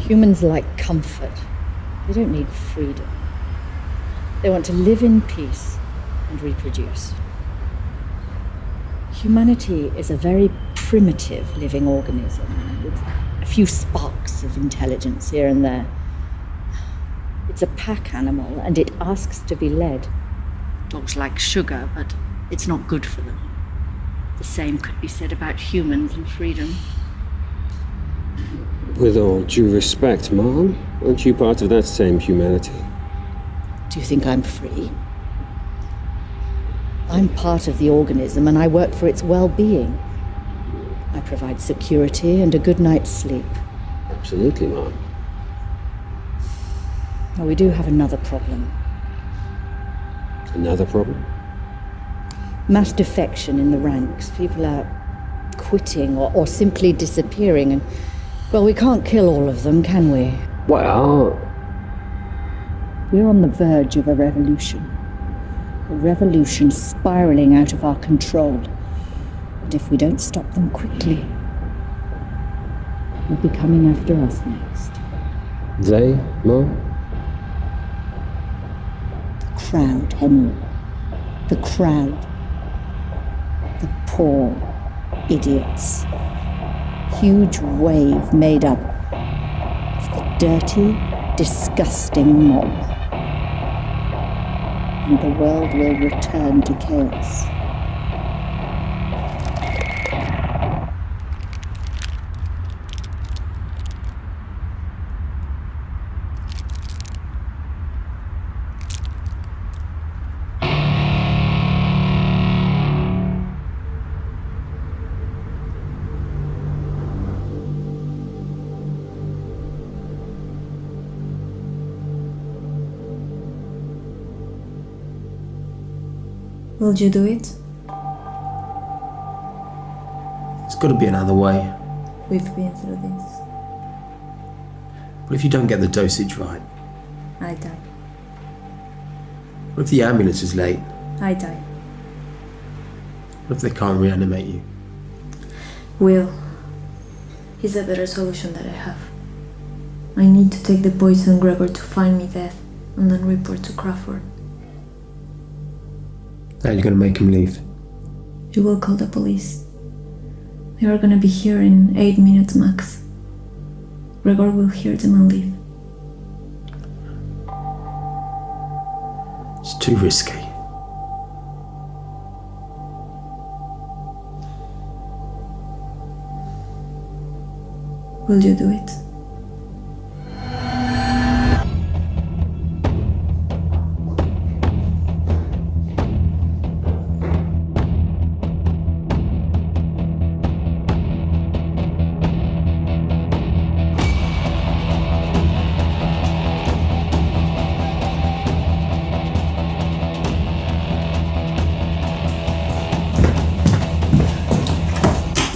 Humans like comfort. They don't need freedom. They want to live in peace and reproduce. Humanity is a very primitive living organism with a few sparks of intelligence here and there. It's a pack animal and it asks to be led. Dogs like sugar, but it's not good for them. The same could be said about humans and freedom. With all due respect, Mom, aren't you part of that same humanity? Do you think I'm free? I'm part of the organism and I work for its well-being. I provide security and a good night's sleep. Absolutely, Mom. Now, we do have another problem. Another problem? Mass defection in the ranks. People are quitting or simply disappearing. And, well, we can't kill all of them, can we? Well... We're on the verge of a revolution. A revolution spiraling out of our control. And if we don't stop them quickly, they'll be coming after us next. They, Mom? Crowd, Henry. The crowd. The poor idiots. Huge wave made up of the dirty, disgusting mob. And the world will return to chaos. Will you do it? There's got to be another way. We've been through this. What if you don't get the dosage right? I die. What if the ambulance is late? I die. What if they can't reanimate you? Will is a better solution that I have. I need to take the poison Gregor to find me dead and then report to Crawford. How are you going to make him leave? You will call the police. They are gonna be here in 8 minutes max. Gregor will hear them and leave. It's too risky. Will you do it?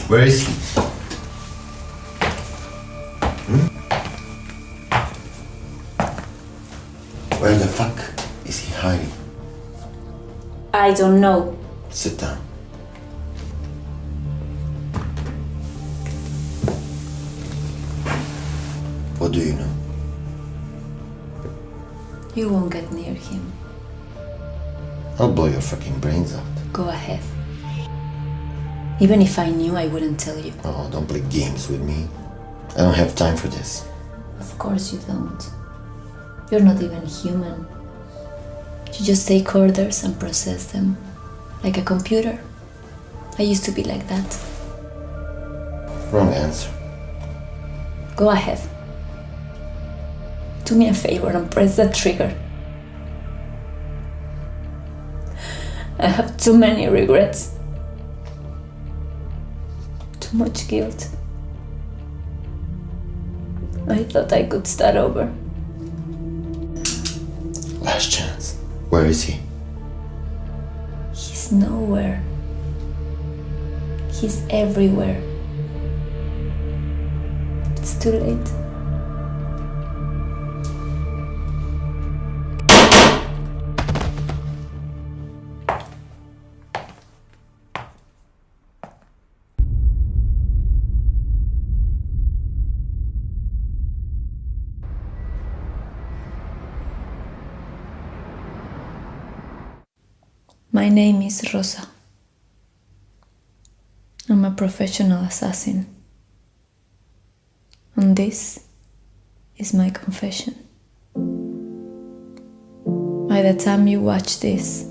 Where is he? Where the fuck is he hiding? I don't know. Sit down. What do you know? You won't get near him. I'll blow your fucking brains out. Go ahead. Even if I knew, I wouldn't tell you. Oh, don't play games with me. I don't have time for this. Of course you don't. You're not even human. You just take orders and process them. Like a computer. I used to be like that. Wrong answer. Go ahead. Do me a favor and press that trigger. I have too many regrets. Too much guilt. I thought I could start over. Last chance. Where is he? He's nowhere. He's everywhere. It's too late. My name is Rosa. I'm a professional assassin. And this is my confession. By the time you watch this,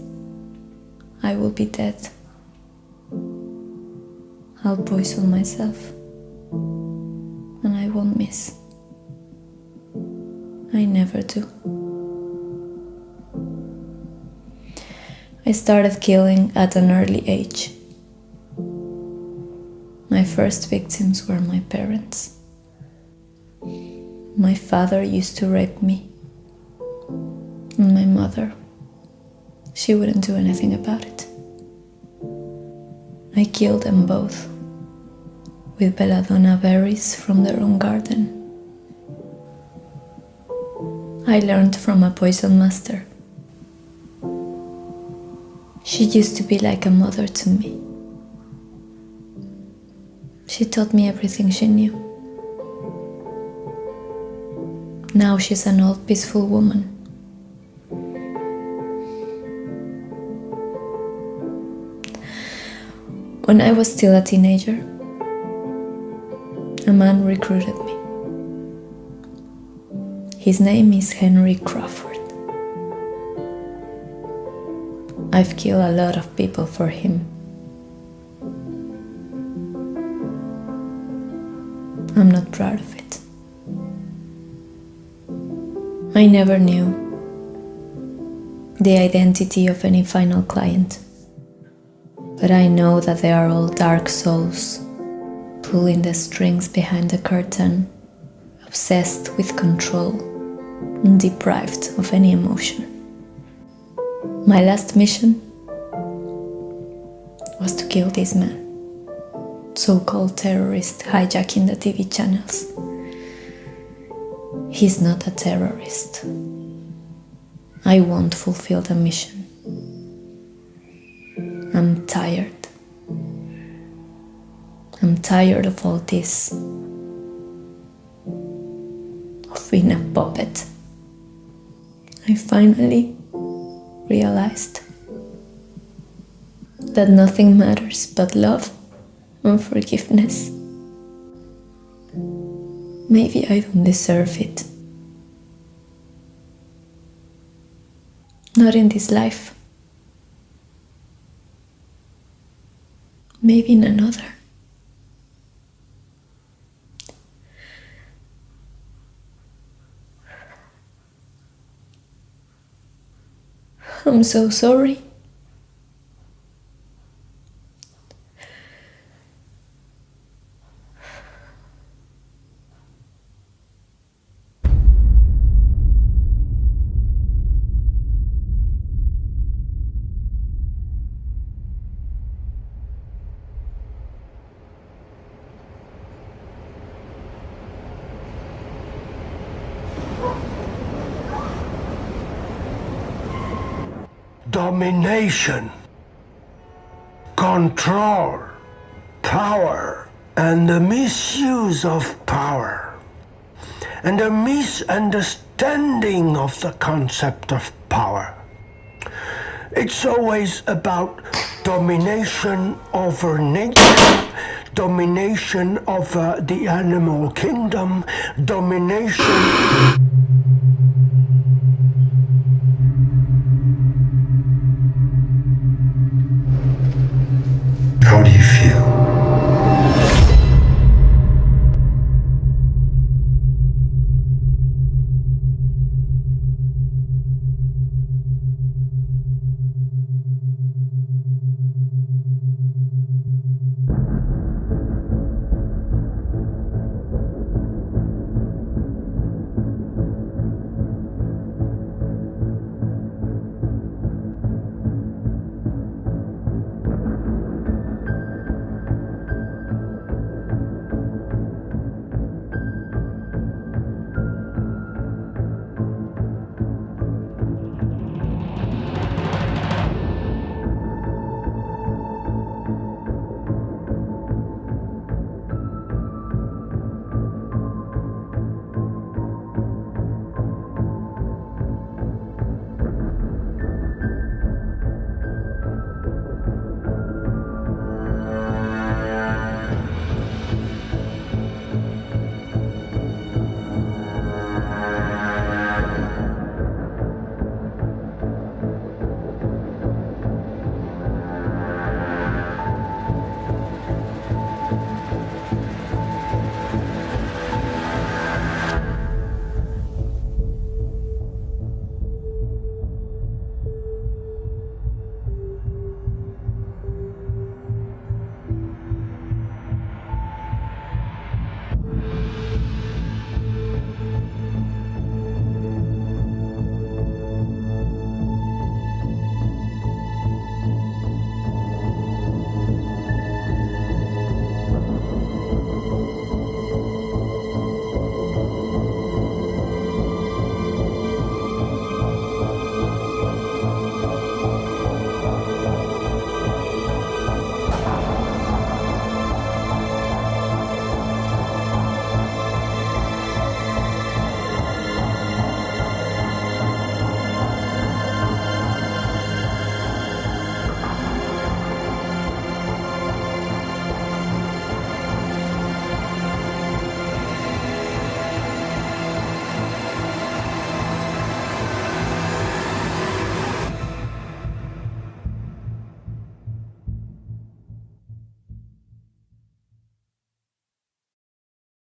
I will be dead. I'll poison myself. And I won't miss. I never do. I started killing at an early age. My first victims were my parents. My father used to rape me. And my mother, she wouldn't do anything about it. I killed them both with belladonna berries from their own garden. I learned from a poison master. She used to be like a mother to me. She taught me everything she knew. Now she's an old, peaceful woman. When I was still a teenager, a man recruited me. His name is Henry Crawford. I've killed a lot of people for him. I'm not proud of it. I never knew the identity of any final client, but I know that they are all dark souls, pulling the strings behind the curtain, obsessed with control and deprived of any emotion. My last mission was to kill this man, so-called terrorist hijacking the TV channels. He's not a terrorist. I won't fulfill the mission. I'm tired. I'm tired of all this. Of being a puppet. I finally realized that nothing matters but love and forgiveness. Maybe I don't deserve it. Not in this life. Maybe in another. I'm so sorry. Domination, control, power, and the misuse of power, and a misunderstanding of the concept of power. It's always about domination over nature, domination over the animal kingdom, domination